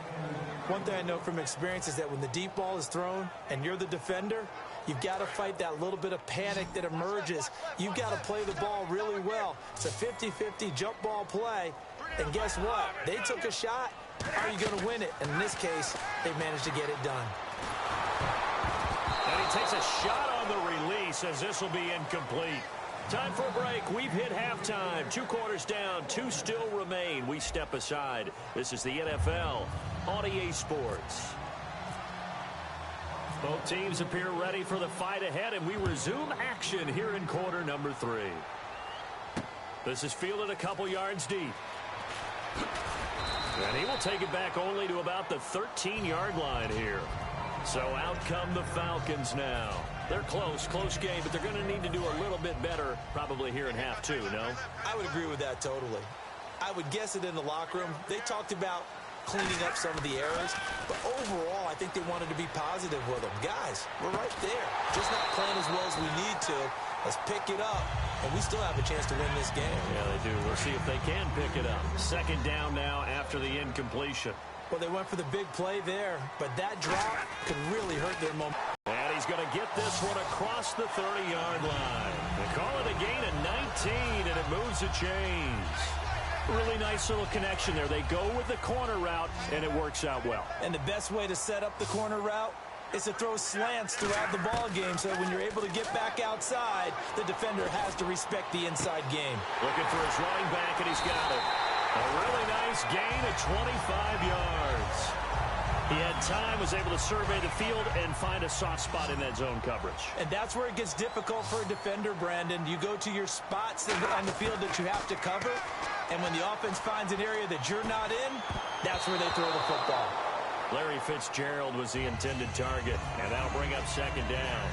One thing I know from experience is that when the deep ball is thrown and you're the defender, you've got to fight that little bit of panic that emerges. You've got to play the ball really well. It's a 50-50 jump ball play. And guess what? They took a shot. are you going to win it? And in this case, they've managed to get it done. And he takes a shot on the release as this will be incomplete. Time for a break. We've hit halftime. 2 quarters down. 2 still remain. We step aside. This is the NFL on EA Sports. Both teams appear ready for the fight ahead, and we resume action here in quarter number 3. This is fielded a couple yards deep. And he will take it back only to about the 13-yard line here. So out come the Falcons now. They're close game, but they're going to need to do a little bit better probably here in half 2, no? I would agree with that totally. I would guess it in the locker room. They talked about cleaning up some of the errors, but overall, I think they wanted to be positive with them. Guys, we're right there. Just not playing as well as we need to. Let's pick it up, and we still have a chance to win this game. Yeah, they do. We'll see if they can pick it up. 2nd down now after the incompletion. Well, they went for the big play there, but that drop could really hurt their momentum. And he's going to get this one across the 30-yard line. They call it a gain of 19, and it moves the chains. Really nice little connection there. They go with the corner route, and it works out well. And the best way to set up the corner route is to throw slants throughout the ball game, so when you're able to get back outside, the defender has to respect the inside game. Looking for his running back, and he's got it. A really nice gain of 25 yards. He had time, was able to survey the field and find a soft spot in that zone coverage. And that's where it gets difficult for a defender, Brandon. You go to your spots on the field that you have to cover, and when the offense finds an area that you're not in, that's where they throw the football. Larry Fitzgerald was the intended target, and that'll bring up 2nd down.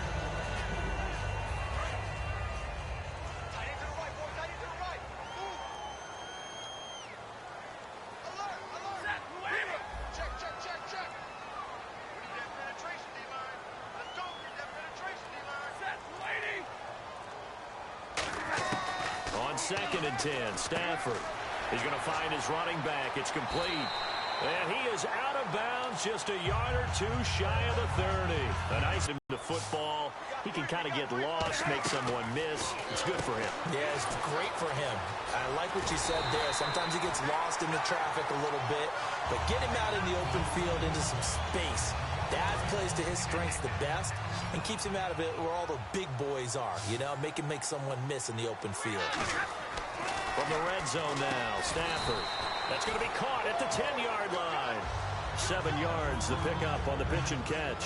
On 2nd and 10, Stafford. He's going to find his running back. It's complete. And he is out of bounds just a yard or 2 shy of the 30. A nice into football. He can kind of get lost, make someone miss. It's good for him. Yeah, it's great for him. I like what you said there. Sometimes he gets lost in the traffic a little bit, but get him out in the open field into some space. That plays to his strengths the best and keeps him out of it where all the big boys are. You know, make him make someone miss in the open field. From the red zone now, Stafford. That's going to be caught at the 10-yard line. 7 yards, the pickup on the pitch and catch.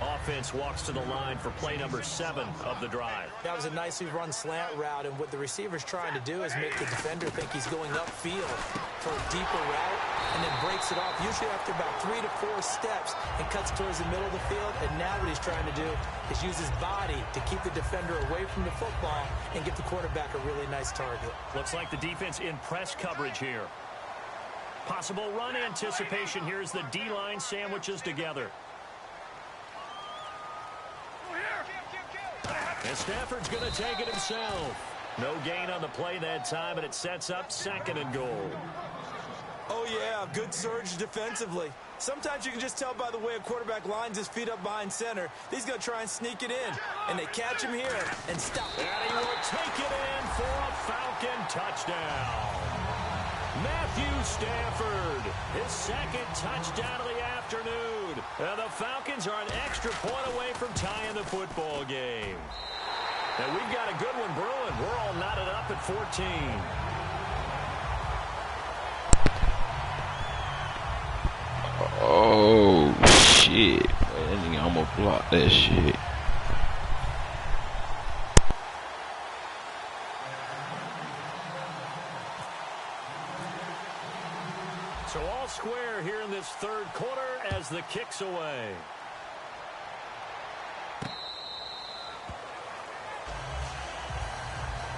Offense walks to the line for play number 7 of the drive. That was a nicely run slant route, and what the receiver's trying to do is make the defender think he's going upfield for a deeper route, and then breaks it off, usually after about 3 to 4 steps, and cuts towards the middle of the field. And now what he's trying to do is use his body to keep the defender away from the football and give the quarterback a really nice target. Looks like the defense in press coverage here. Possible run anticipation here as the D-line sandwiches together. And Stafford's going to take it himself. No gain on the play that time, and it sets up 2nd and goal. Oh, yeah, good surge defensively. Sometimes you can just tell by the way a quarterback lines his feet up behind center. He's going to try and sneak it in, and they catch him here and stop. And he will take it in for a Falcon touchdown. Matthew Stafford, his 2nd touchdown of the afternoon. And the Falcons are an extra point away from tying the football game. And we've got a good one brewing. We're all knotted up at 14. Oh, shit. That nigga almost blocked that shit. So all square here in this 3rd quarter as the kick's away.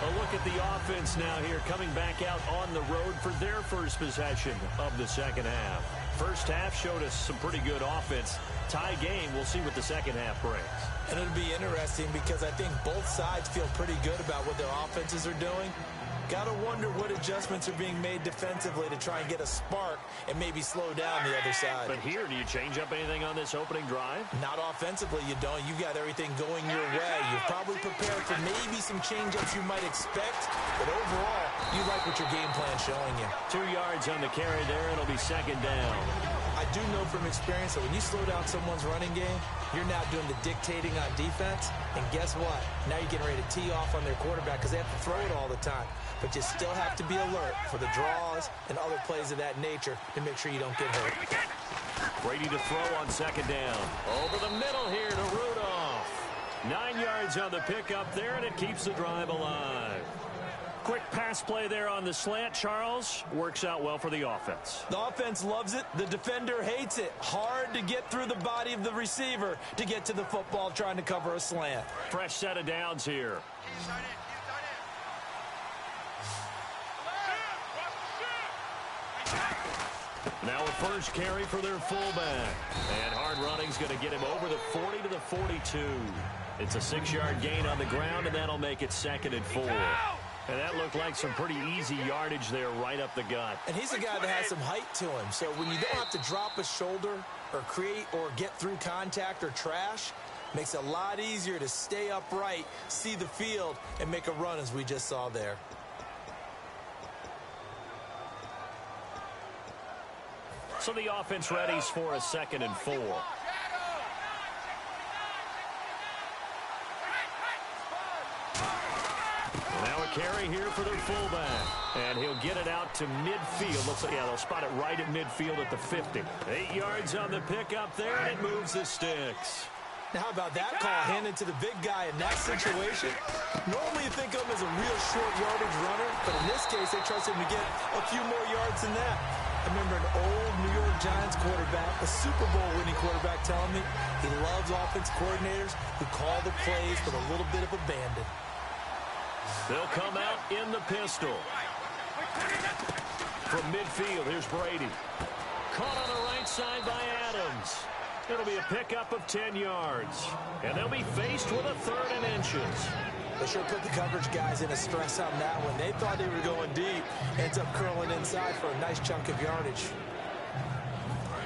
A look at the offense now here, coming back out on the road for their first possession of the 2nd half. First half showed us some pretty good offense. Tie game, we'll see what the 2nd half brings. And it'll be interesting because I think both sides feel pretty good about what their offenses are doing. Got to wonder what adjustments are being made defensively to try and get a spark and maybe slow down the other side. But here, do you change up anything on this opening drive? Not offensively, you don't. You got everything going your way. You're probably prepared for maybe some change-ups you might expect, but overall, You like what your game plan's showing you. 2 yards on the carry there. It'll be second down. I do know from experience that when you slow down someone's running game, you're now doing the dictating on defense. And guess what? Now you're getting ready to tee off on their quarterback because they have to throw it all the time. But you still have to be alert for the draws and other plays of that nature to make sure you don't get hurt. Brady to throw on second down. Over the middle here to Rudolph. 9 yards on the pickup there, and it keeps the drive alive. Quick pass play there on the slant, Charles. Works out well for the offense. The offense loves it. The defender hates it. Hard to get through the body of the receiver to get to the football trying to cover a slant. Fresh set of downs here. Now a first carry for their fullback. And hard running's going to get him over the 40 to the 42. It's a 6-yard gain on the ground, and that'll make it 2nd and 4. And that looked like some pretty easy yardage there right up the gut. And he's a guy that has some height to him. So when you don't have to drop a shoulder or create or get through contact or trash, makes it a lot easier to stay upright, see the field, and make a run as we just saw there. So the offense readies for a 2nd and 4. Now a carry here for their fullback. And he'll get it out to midfield. Looks like, yeah, they'll spot it right at midfield at the 50. 8 yards on the pickup there, and it moves the sticks. Now, how about that call handed to the big guy in that situation? Normally you think of him as a real short yardage runner, but in this case, they trust him to get a few more yards than that. I remember an old New York Giants quarterback, a Super Bowl winning quarterback, telling me he loves offense coordinators who call the plays with a little bit of abandon. They'll come out in the pistol. From midfield, here's Brady. Caught on the right side by Adams. It'll be a pickup of 10 yards. And they'll be faced with a 3rd and inches. They sure put the coverage guys in a stress on that one. They thought they were going deep. Ends up curling inside for a nice chunk of yardage.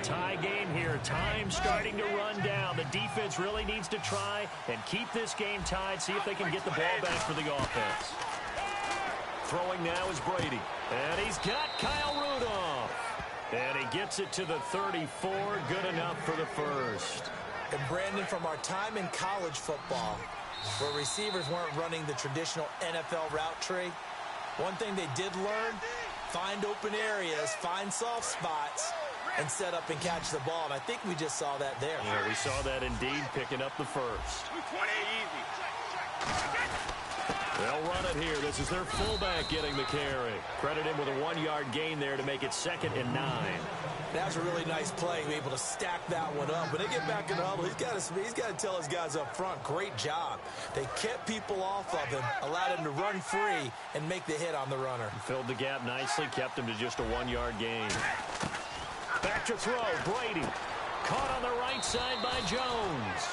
Tie game here. Time starting to run down. The defense really needs to try and keep this game tied. See if they can get the ball back for the offense. Throwing now is Brady. And he's got Kyle Rudolph. And he gets it to the 34. Good enough for the first. And Brandon, from our time in college football, where receivers weren't running the traditional NFL route tree, one thing they did learn, find open areas, find soft spots, and set up and catch the ball. And I think we just saw that there. Yeah, we saw that indeed, picking up the first. They'll run it here. This is their fullback getting the carry. Credit him with a 1-yard gain there to make it 2nd and 9. That was a really nice play, be able to stack that one up. When they get back in the huddle, he's got to tell his guys up front, great job. They kept people off of him, allowed him to run free, and make the hit on the runner. Filled the gap nicely, kept him to just a 1-yard gain. Back to throw, Brady. Caught on the right side by Jones.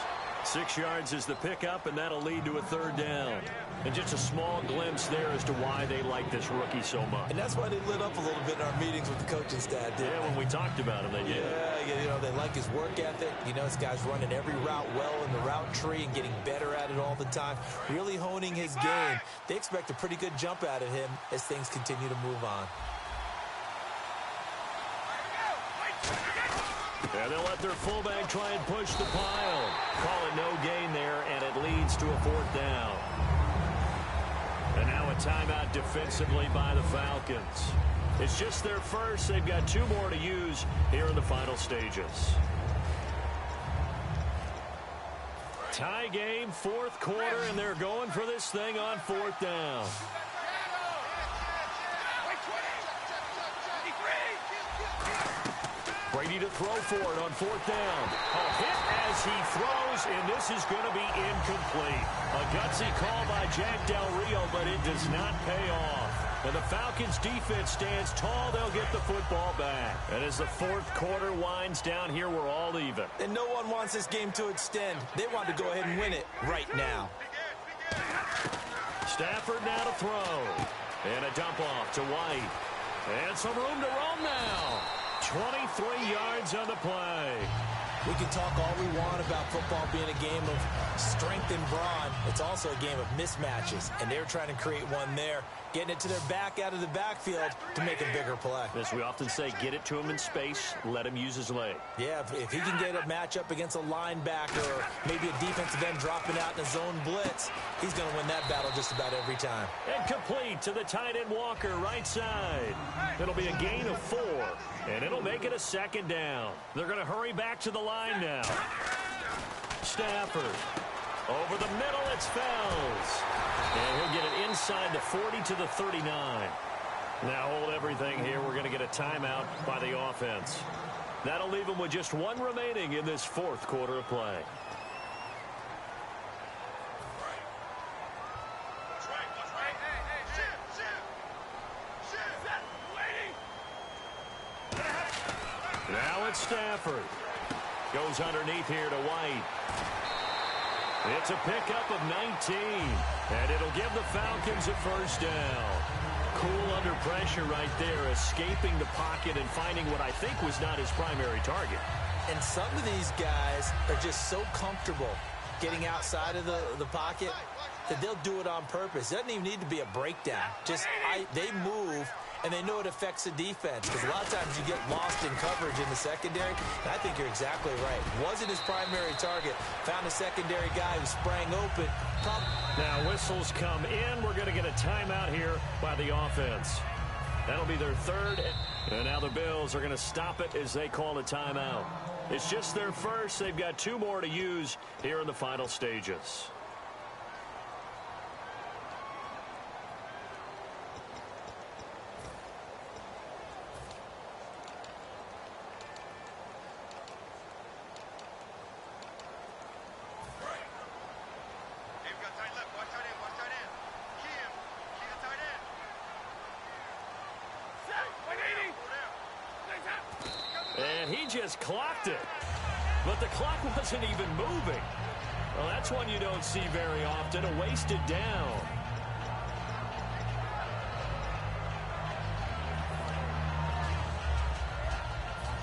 6 yards is the pickup, and that'll lead to a 3rd down. And just a small glimpse there as to why they like this rookie so much. And that's why they lit up a little bit in our meetings with the coaching staff. Yeah, when we talked about him, they did. Yeah, you know, they like his work ethic. You know, this guy's running every route well in the route tree and getting better at it all the time, really honing his game. They expect a pretty good jump out of him as things continue to move on. Yeah, they'll let their fullback try and push the pile. Call it no gain there, and it leads to a 4th down. And now a timeout defensively by the Falcons. It's just their first. They've got 2 more to use here in the final stages. Tie game, 4th quarter, and they're going for this thing on 4th down. Brady to throw for it on 4th down. A hit as he throws, and this is going to be incomplete. A gutsy call by Jack Del Rio, but it does not pay off. And the Falcons' defense stands tall. They'll get the football back. And as the 4th quarter winds down here, we're all even. And no one wants this game to extend. They want to go ahead and win it right now. Stafford now to throw. And a dump off to White. And some room to roam now. 23 yards on the play. We can talk all we want about football being a game of strength and brawn. It's also a game of mismatches, and they're trying to create one there, getting it to their back out of the backfield to make a bigger play. As we often say, get it to him in space, let him use his leg. Yeah, if he can get a matchup against a linebacker or maybe a defensive end dropping out in a zone blitz, he's going to win that battle just about every time. And complete to the tight end Walker, right side. It'll be a gain of 4, and it'll make it a second down. They're going to hurry back to the line now. Stafford. Over the middle, it's Fells. And he'll get it inside the 40 to the 39. Now hold everything here. We're going to get a timeout by the offense. That'll leave them with just 1 remaining in this 4th quarter of play. Now it's Stafford. Goes underneath here to White. It's a pickup of 19. And it'll give the Falcons a first down. Cool under pressure right there, escaping the pocket and finding what I think was not his primary target. And some of these guys are just so comfortable getting outside of the pocket that they'll do it on purpose. It doesn't even need to be a breakdown. They move, and they know it affects the defense, because a lot of times you get lost in coverage in the secondary, and I think you're exactly right. Wasn't his primary target. Found a secondary guy who sprang open. Now whistles come in. We're going to get a timeout here by the offense. That'll be their 3rd. And now the Bills are going to stop it as they call a timeout. It's just their first. They've got 2 more to use here in the final stages. And he just clocked it. But the clock wasn't even moving. Well, that's one you don't see very often, a wasted down.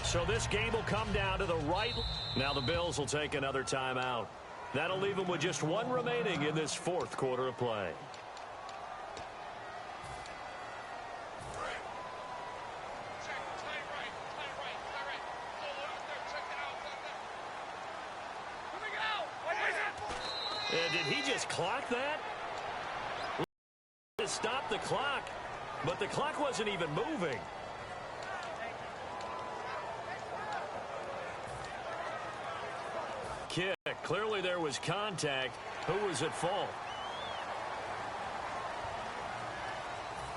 So this game will come down to the right. Now the Bills will take another timeout. That'll leave them with just 1 remaining in this 4th quarter of play. And did he just clock that? To stop the clock, but the clock wasn't even moving. Kick. Clearly there was contact. Who was at fault?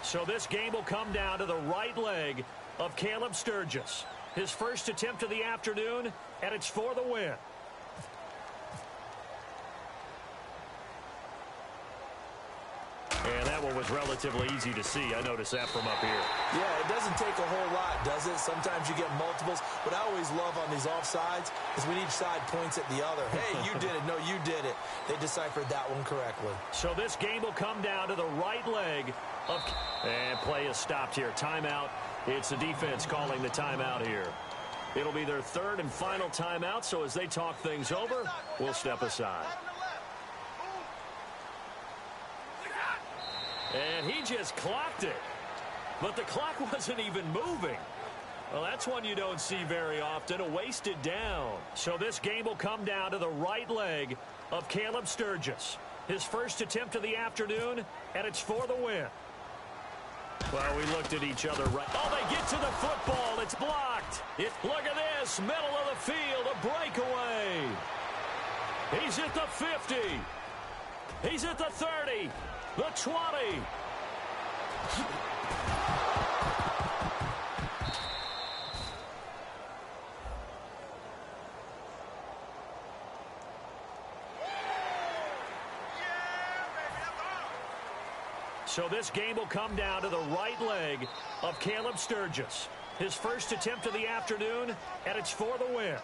So this game will come down to the right leg of Caleb Sturgis. His first attempt of the afternoon, and it's for the win. And that one was relatively easy to see. I noticed that from up here. Yeah, it doesn't take a whole lot, does it? Sometimes you get multiples. What I always love on these offsides is when each side points at the other. Hey, you did it. No, you did it. They deciphered that one correctly. So this game will come down to the right leg of... And play is stopped here. Timeout. It's the defense calling the timeout here. It'll be their 3rd and final timeout, so as they talk things over, we'll step aside. And he just clocked it. But the clock wasn't even moving. Well, that's one you don't see very often, a wasted down. So this game will come down to the right leg of Caleb Sturgis. His first attempt of the afternoon, and it's for the win. Well, we looked at each other right. Oh, they get to the football. It's blocked. Look at this. Middle of the field, a breakaway. He's at the 50. He's at the 30. The 20. So this game will come down to the right leg of Caleb Sturgis. His first attempt of the afternoon, and it's for the win.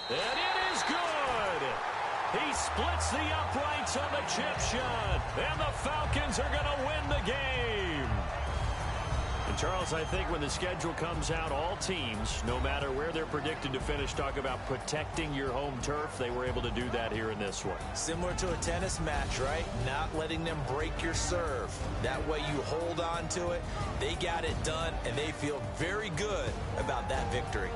And it is good. He splits the uprights on the chip shot, and the Falcons are going to win the game. And Charles, I think when the schedule comes out, all teams, no matter where they're predicted to finish, talk about protecting your home turf. They were able to do that here in this one. Similar to a tennis match, right? Not letting them break your serve. That way you hold on to it. They got it done, and they feel very good about that victory.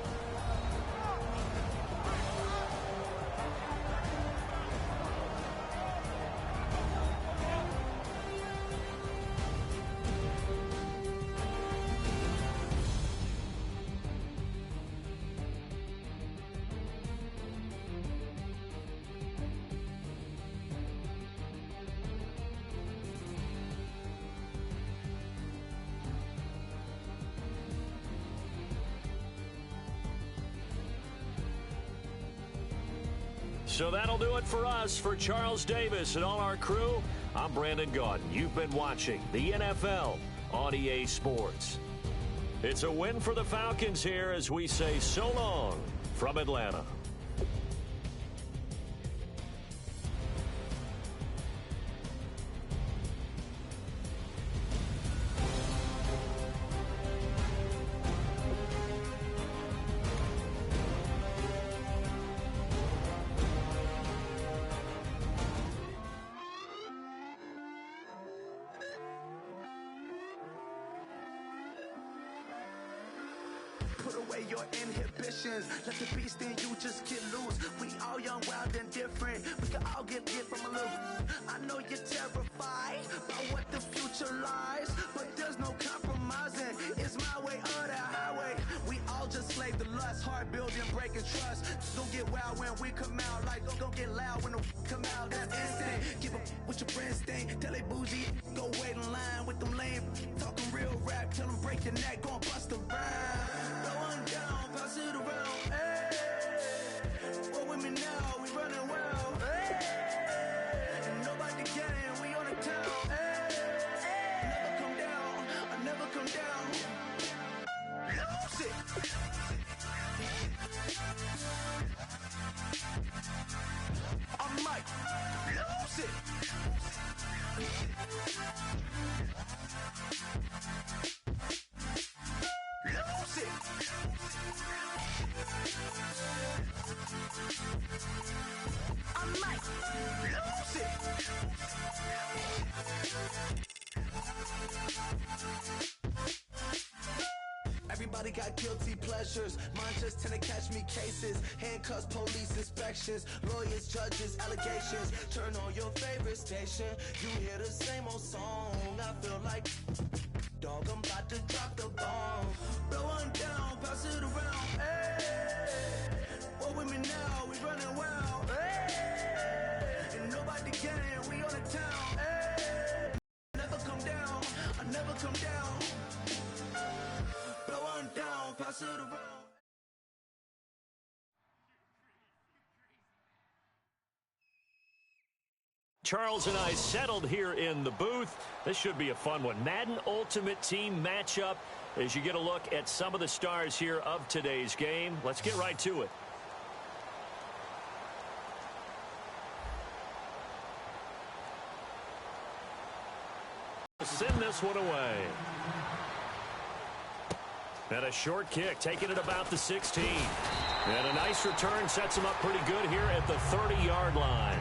So that'll do it for us. For Charles Davis and all our crew, I'm Brandon Gaudin. You've been watching the NFL on EA Sports. It's a win for the Falcons here as we say so long from Atlanta. Put away your inhibitions. Let the beast in you just get loose. We all young, wild, and different. We can all get from a little. I know you're terrified about what the future lies, but there's no compromising. It's my way or the highway. We all just slave the lust, heart building, breaking trust. Don't get wild when we come out. Like don't get loud when the come out. That's instant. Give up with your friends thing. Tell they bougie. Go wait in line with them lame. Talking real rap. Tell them break your neck. Go and bust a rhyme. Going down, pass it around. Hey, what with me now? We running well. Hey, and nobody getting. We on the town. Hey, never come down. I never come down. Lose it. I'm Mike. Lose it. Lose it. I might lose it. Everybody got guilty pleasures. Mine just tend to catch me cases. Handcuffs, police inspections, lawyers, judges, allegations. Turn on your favorite station. You hear the same old song. I feel like dog, I'm about to drop the bomb. Blow one down, pass it around. Hey, what with me now? We running wild. Hey, and nobody getting. We on the town. Hey, never come down. I never come down. Blow one down, pass it around. Charles and I settled here in the booth. This should be a fun one. Madden Ultimate Team matchup as you get a look at some of the stars here of today's game. Let's get right to it. Send this one away. And a short kick, taking it about the 16. And a nice return sets him up pretty good here at the 30-yard line.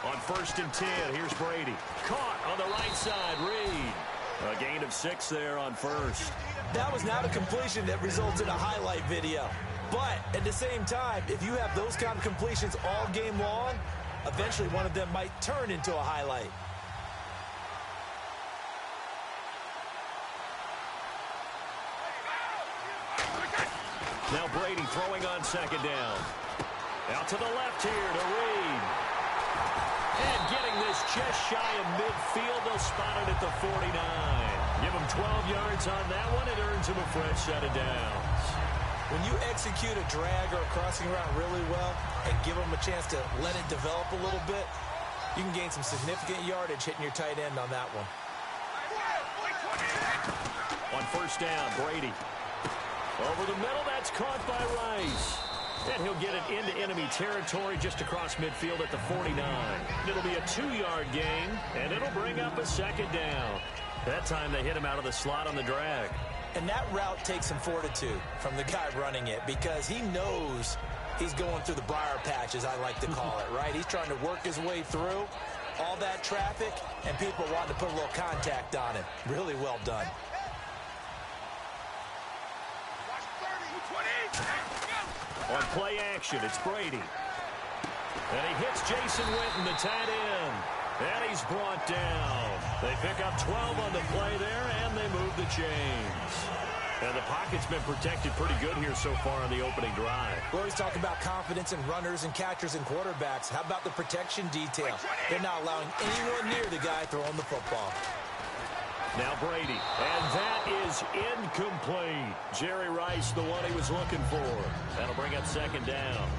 On 1st and 10, here's Brady. Caught on the right side, Reed. A gain of 6 there on 1st. That was not a completion that results in a highlight video. But at the same time, if you have those kind of completions all game long, eventually one of them might turn into a highlight. Now Brady throwing on 2nd down. Out to the left here to Reed. And getting this just shy of midfield. They'll spot it at the 49. Give him 12 yards on that one. It earns him a fresh set of downs. When you execute a drag or a crossing route really well and give them a chance to let it develop a little bit, you can gain some significant yardage hitting your tight end on that one. On first down, Brady. Over the middle, that's caught by Rice. And he'll get it into enemy territory just across midfield at the 49. It'll be a 2-yard gain, and it'll bring up a second down. That time they hit him out of the slot on the drag. And that route takes some fortitude from the guy running it because he knows he's going through the briar patch, as I like to call it, right? He's trying to work his way through all that traffic, and people want to put a little contact on him. Really well done. On play action, it's Brady. And he hits Jason Witten, the tight end. And he's brought down. They pick up 12 on the play there, and they move the chains. And the pocket's been protected pretty good here so far on the opening drive. We always talk about confidence in runners and catchers and quarterbacks. How about the protection detail? They're not allowing anyone near the guy throwing the football. Now Brady, and that is incomplete. Jerry Rice, the one he was looking for. That'll bring up second down.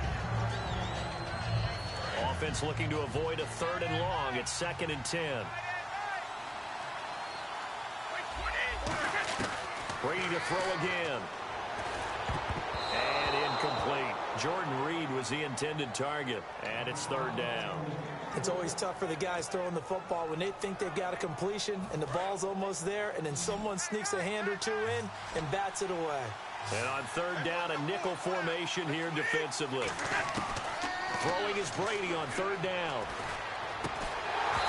Offense looking to avoid a 3rd and long. It's 2nd and 10. Brady to throw again. And incomplete. Jordan Reed was the intended target. And it's 3rd down. It's always tough for the guys throwing the football when they think they've got a completion and the ball's almost there, and then someone sneaks a hand or two in and bats it away. And on 3rd down, a nickel formation here defensively. Throwing is Brady on 3rd down.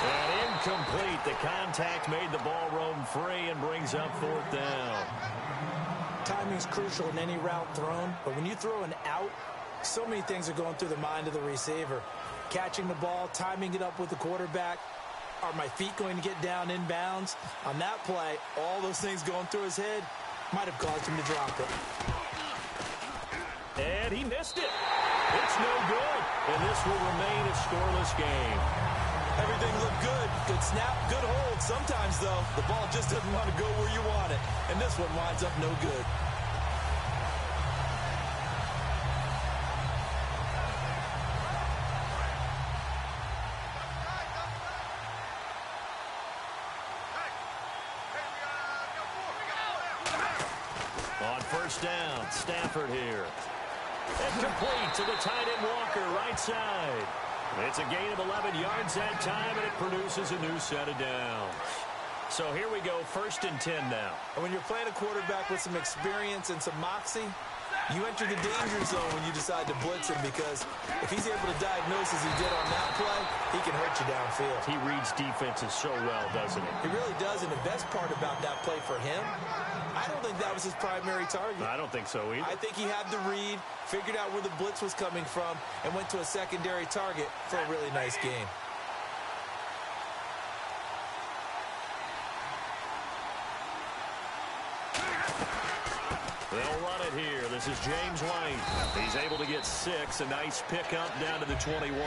And incomplete. The contact made the ball roam free and brings up 4th down. Timing's crucial in any route thrown, but when you throw an out, so many things are going through the mind of the receiver. Catching the ball, timing it up with the quarterback. Are my feet going to get down inbounds? On that play, all those things going through his head might have caused him to drop it. And he missed it. It's no good. And this will remain a scoreless game. Everything looked good. Good snap, good hold. Sometimes, though, the ball just doesn't want to go where you want it. And this one winds up no good. On first down, Stafford here. And complete to the tight end Walker, right side. It's a gain of 11 yards that time, and it produces a new set of downs. So here we go, 1st and 10 now. And when you're playing a quarterback with some experience and some moxie, you enter the danger zone when you decide to blitz him, because if he's able to diagnose as he did on that play, he can hurt you downfield. He reads defenses so well, doesn't he? He really does, and the best part about that play for him, I don't think that was his primary target. I don't think so either. I think he had the read, figured out where the blitz was coming from, and went to a secondary target for a really nice game. They'll run it here. This is James White. He's able to get 6. A nice pickup down to the 21.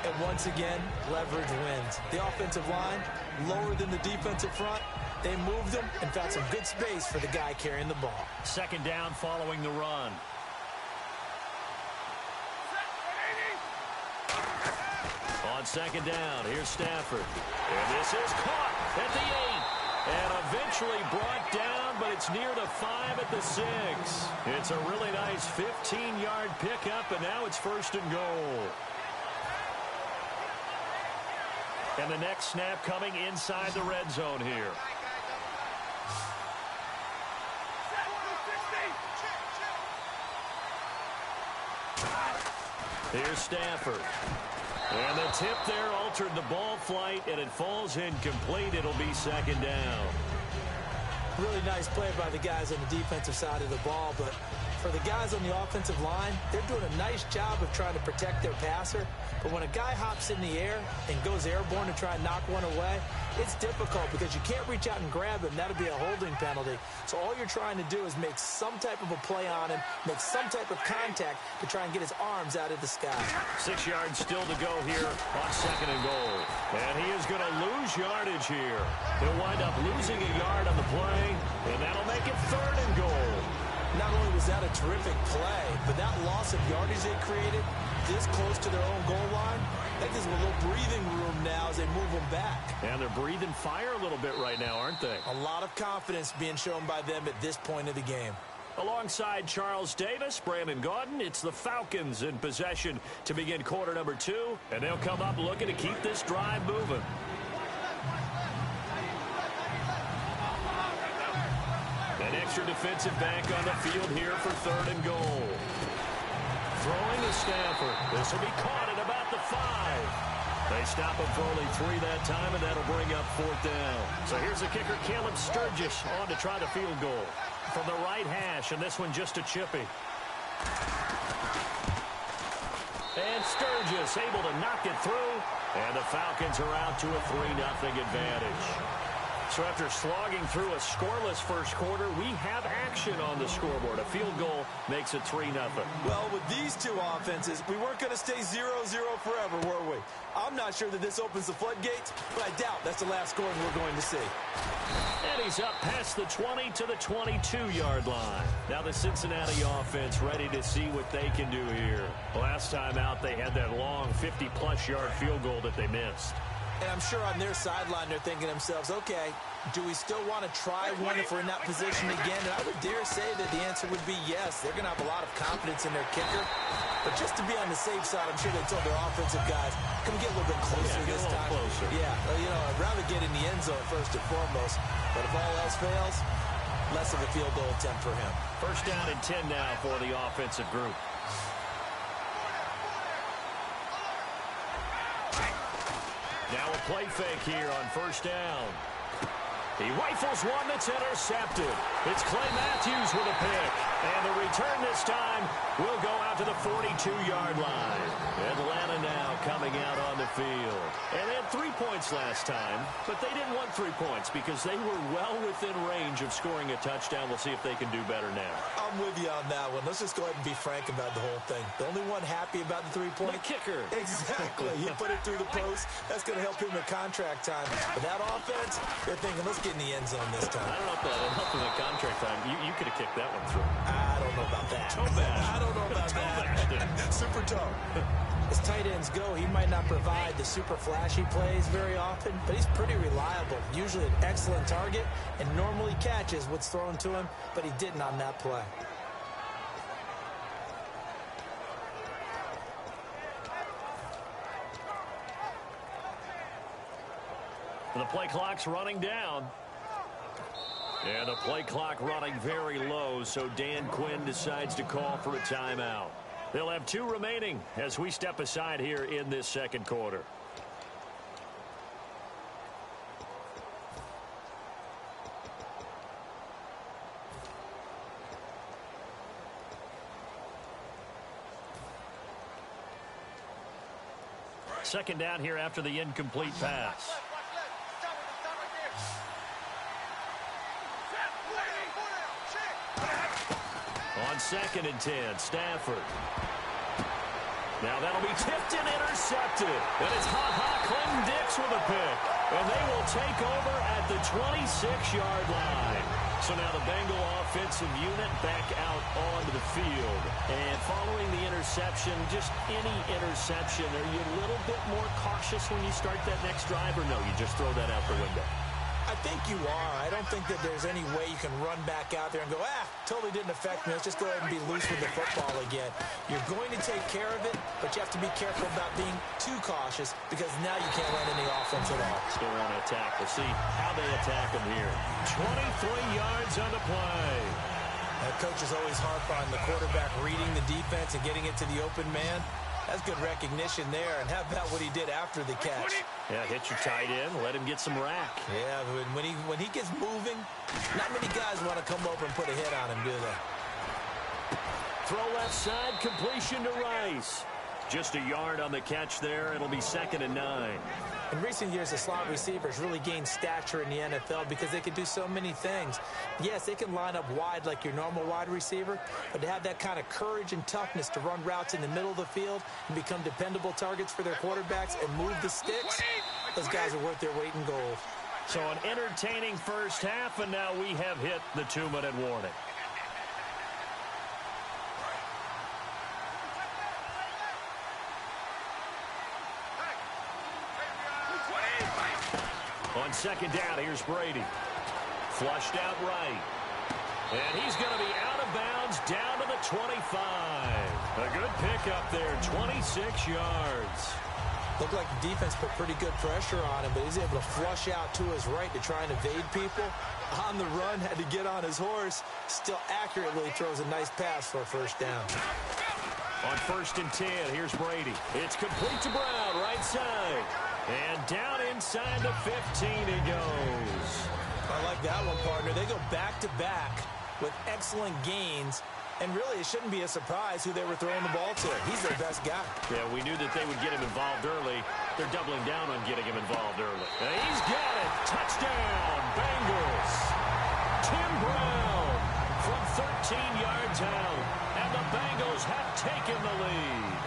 And once again, leverage wins. The offensive line, lower than the defensive front. They moved them and found some good space for the guy carrying the ball. 2nd down following the run. On 2nd down, here's Stafford. And this is caught at the 8. And eventually brought down, but it's near the 5 at the 6. It's a really nice 15-yard pickup, and now it's 1st and goal. And the next snap coming inside the red zone here. Here's Stafford. And the tip there altered the ball flight, and it falls incomplete. It'll be 2nd down. Really nice play by the guys on the defensive side of the ball, but For the guys on the offensive line, they're doing a nice job of trying to protect their passer. But when a guy hops in the air and goes airborne to try and knock one away, it's difficult because you can't reach out and grab him. That'll be a holding penalty. So all you're trying to do is make some type of a play on him, make some type of contact to try and get his arms out of the sky. 6 yards still to go here on 2nd and goal. And he is going to lose yardage here. He'll wind up losing a yard on the play, and that'll make it 3rd and goal. Not only was that a terrific play, but that loss of yardage they created this close to their own goal line, that gives them a little breathing room now as they move them back. And they're breathing fire a little bit right now, aren't they? A lot of confidence being shown by them at this point of the game. Alongside Charles Davis, Brandon Gaudin, it's the Falcons in possession to begin quarter number 2, and they'll come up looking to keep this drive moving. An extra defensive back on the field here for 3rd and goal. Throwing to Stafford. This will be caught at about the 5. They stop him for only 3 that time, and that'll bring up 4th down. So here's the kicker, Caleb Sturgis, on to try the field goal. From the right hash, and this one just a chippy. And Sturgis able to knock it through, and the Falcons are out to a 3-0 advantage. So after slogging through a scoreless first quarter, we have action on the scoreboard. A field goal makes it 3-0. Well, with these two offenses, we weren't going to stay 0-0 forever, were we? I'm not sure that this opens the floodgates, but I doubt that's the last scoring we're going to see. And he's up past the 20 to the 22-yard line. Now the Cincinnati offense ready to see what they can do here. Last time out, they had that long 50-plus yard field goal that they missed. And I'm sure on their sideline they're thinking to themselves, okay, do we still want to try one if we're in that position again? And I would dare say that the answer would be yes. They're going to have a lot of confidence in their kicker. But just to be on the safe side, I'm sure they told their offensive guys, can we get a little bit closer this time? Closer. Yeah, well, you know, I'd rather get in the end zone first and foremost. But if all else fails, less of a field goal attempt for him. 1st down and 10 now for the offensive group. Now a play fake here on 1st down. He rifles one that's intercepted. It's Clay Matthews with a pick. And the return this time will go out to the 42-yard line. Atlanta now coming out on the field. And they had 3 points last time, but they didn't want 3 points because they were well within range of scoring a touchdown. We'll see if they can do better now. I'm with you on that one. Let's just go ahead and be frank about the whole thing. The only one happy about the 3-point? The kicker. Exactly. He put it through the post. That's going to help him in contract time. But that offense, they're thinking, let's get in the end zone this time. I don't know if that helped him in contract time. You could have kicked that one through. I don't know about that. I don't know about that. Super toe. As tight ends go, he might not provide the super flashy plays very often, but he's pretty reliable. Usually an excellent target and normally catches what's thrown to him, but he didn't on that play. The play clock's running down. And the play clock running very low, so Dan Quinn decides to call for a timeout. They'll have 2 remaining as we step aside here in this 2nd quarter. Second down here after the incomplete pass. On 2nd and 10, Stafford. Now that'll be tipped and intercepted. And it's Clinton Dix with a pick. And they will take over at the 26-yard line. So now the Bengal offensive unit back out onto the field. And following the interception, just any interception, are you a little bit more cautious when you start that next drive, or no, you just throw that out the window? I think you are. I don't think that there's any way you can run back out there and go, totally didn't affect me. Let's just go ahead and be loose with the football again. You're going to take care of it, but you have to be careful about being too cautious because now you can't run any offense at all. Still want to attack. We'll see how they attack them here. 23 yards on the play. That coach is always harp on the quarterback reading the defense and getting it to the open man. That's good recognition there. And how about what he did after the catch? Yeah, hit your tight end, let him get some rack. Yeah, when he gets moving, not many guys want to come over and put a hit on him, do they? throw left side, completion to Rice. Just a yard on the catch there. It'll be 2nd and 9. In recent years, the slot receivers really gained stature in the NFL because they can do so many things. Yes, they can line up wide like your normal wide receiver, but to have that kind of courage and toughness to run routes in the middle of the field and become dependable targets for their quarterbacks and move the sticks, those guys are worth their weight in gold. So an entertaining first half, and now we have hit the 2-minute warning. On 2nd down, here's Brady. Flushed out right. And he's going to be out of bounds down to the 25. A good pickup there, 26 yards. Looked like the defense put pretty good pressure on him, but he's able to flush out to his right to try and evade people. On the run, had to get on his horse. Still accurately throws a nice pass for a first down. On 1st and 10, here's Brady. It's complete to Brown, right side. And down inside the 15 he goes. I like that one, partner. They go back-to-back with excellent gains. And really, it shouldn't be a surprise who they were throwing the ball to. He's their best guy. Yeah, we knew that they would get him involved early. They're doubling down on getting him involved early. And he's got it. Touchdown, Bengals. Tim Brown from 13 yards out. And the Bengals have taken the lead.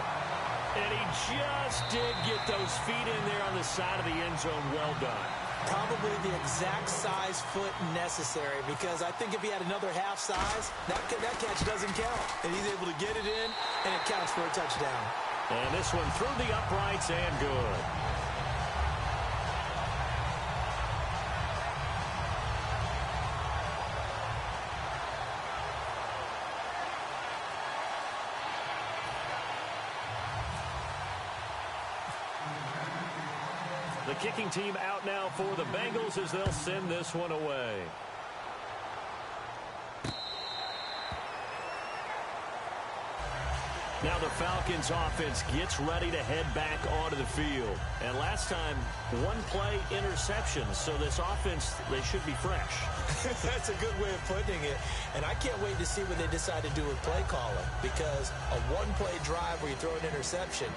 And he just did get those feet in there on the side of the end zone. Well done. Probably the exact size foot necessary, because I think if he had another half size, that catch doesn't count. And he's able to get it in, and it counts for a touchdown. And this one through the uprights and good. The kicking team out now for the Bengals as they'll send this one away. Now the Falcons offense gets ready to head back onto the field. And last time, one play interception. So this offense, they should be fresh. That's a good way of putting it. And I can't wait to see what they decide to do with play calling. Because a one-play drive where you throw an interception,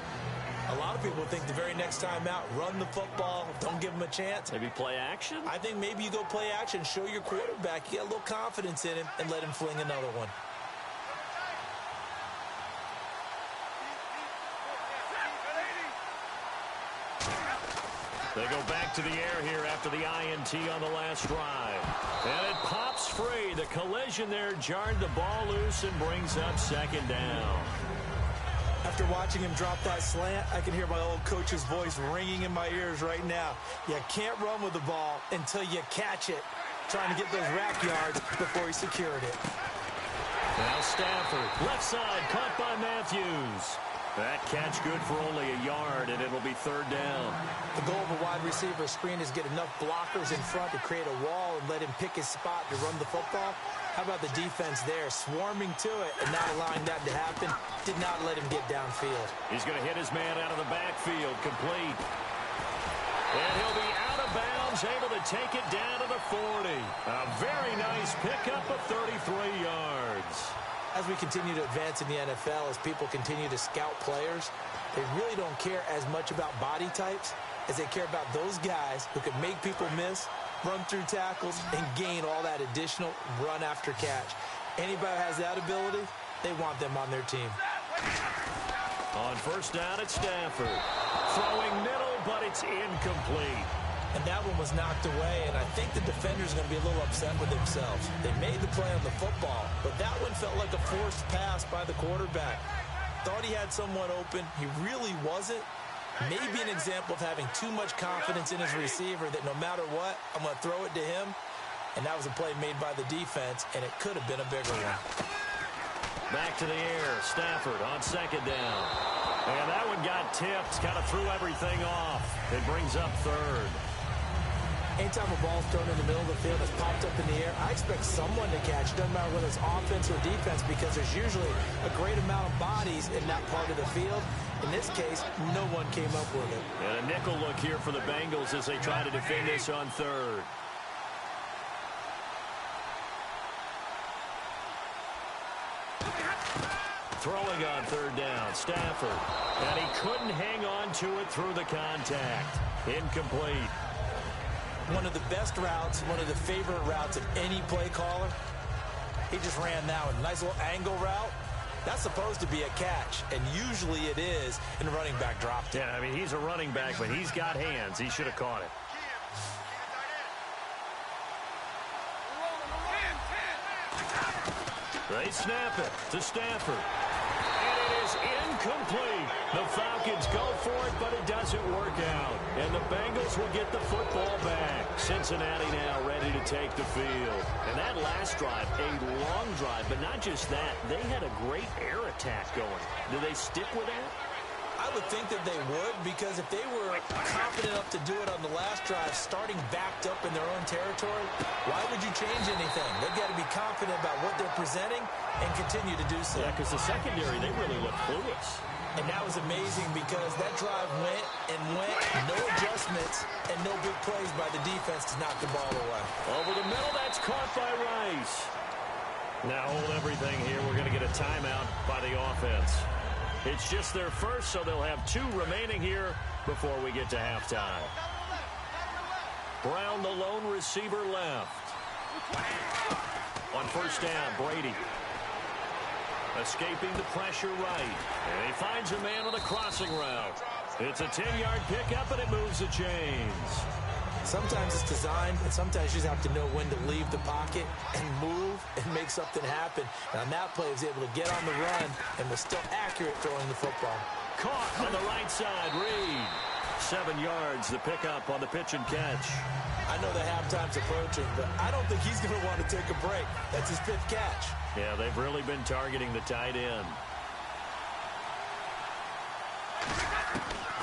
a lot of people think the very next time out, run the football, don't give them a chance. Maybe play action? I think maybe you go play action, show your quarterback, you get a little confidence in him, and let him fling another one. They go back to the air here after the INT on the last drive. And it pops free. The collision there jarred the ball loose and brings up 2nd down. After watching him drop that slant, I can hear my old coach's voice ringing in my ears right now. You can't run with the ball until you catch it. Trying to get those rack yards before he secured it. Now Stafford, left side, caught by Matthews. That catch good for only a yard, and it'll be 3rd down. The goal of a wide receiver screen is get enough blockers in front to create a wall and let him pick his spot to run the football. How about the defense there, swarming to it and not allowing that to happen? Did not let him get downfield. He's going to hit his man out of the backfield, complete. And he'll be out of bounds, able to take it down to the 40. A very nice pickup of 33 yards. As we continue to advance in the NFL, as people continue to scout players, they really don't care as much about body types as they care about those guys who can make people miss, run through tackles, and gain all that additional run after catch. Anybody who has that ability, they want them on their team. On 1st down, it's Stafford. Throwing middle, but it's incomplete. And that one was knocked away, and I think the defender's going to be a little upset with themselves. They made the play on the football, but that one felt like a forced pass by the quarterback. Thought he had someone open. He really wasn't. Maybe an example of having too much confidence in his receiver that no matter what, I'm going to throw it to him. And that was a play made by the defense, and it could have been a bigger one. Back to the air. Stafford on 2nd down. And that one got tipped. Kind of threw everything off. It brings up 3rd. Anytime a ball's thrown in the middle of the field, it's popped up in the air, I expect someone to catch. Doesn't matter whether it's offense or defense, because there's usually a great amount of bodies in that part of the field. In this case, no one came up with it. And a nickel look here for the Bengals as they try to defend this on 3rd. Throwing on third down, Stafford. And he couldn't hang on to it through the contact. Incomplete. One of the best routes, one of the favorite routes of any play caller. He just ran that one. Nice little angle route. That's supposed to be a catch, and usually it is, and the running back dropped it. Yeah, I mean, he's a running back, but he's got hands. He should have caught it. They snap it to Stafford. And it is incomplete. The Falcons go for it, but it doesn't work out. And the Bengals will get the football back. Cincinnati now ready to take the field. And that last drive, a long drive, but not just that. They had a great air attack going. Do they stick with that? I would think that they would, because if they were confident enough to do it on the last drive, starting backed up in their own territory, why would you change anything? They've got to be confident about what they're presenting and continue to do so. Yeah, because the secondary, they really look clueless. And that was amazing because that drive went and went, no adjustments, and no big plays by the defense to knock the ball away. Over the middle, that's caught by Rice. Now hold everything here. We're going to get a timeout by the offense. It's just their first, so they'll have 2 remaining here before we get to halftime. Brown, the lone receiver, left. On first down, Brady. Escaping the pressure right. And he finds a man on a crossing route. It's a 10-yard pickup, and it moves the chains. Sometimes it's designed, and sometimes you just have to know when to leave the pocket and move and make something happen. And on that play, he was able to get on the run and was still accurate throwing the football. Caught on the right side, Reed. 7 yards, the pickup on the pitch and catch. I know the halftime's approaching, but I don't think he's going to want to take a break. That's his 5th catch. Yeah, they've really been targeting the tight end.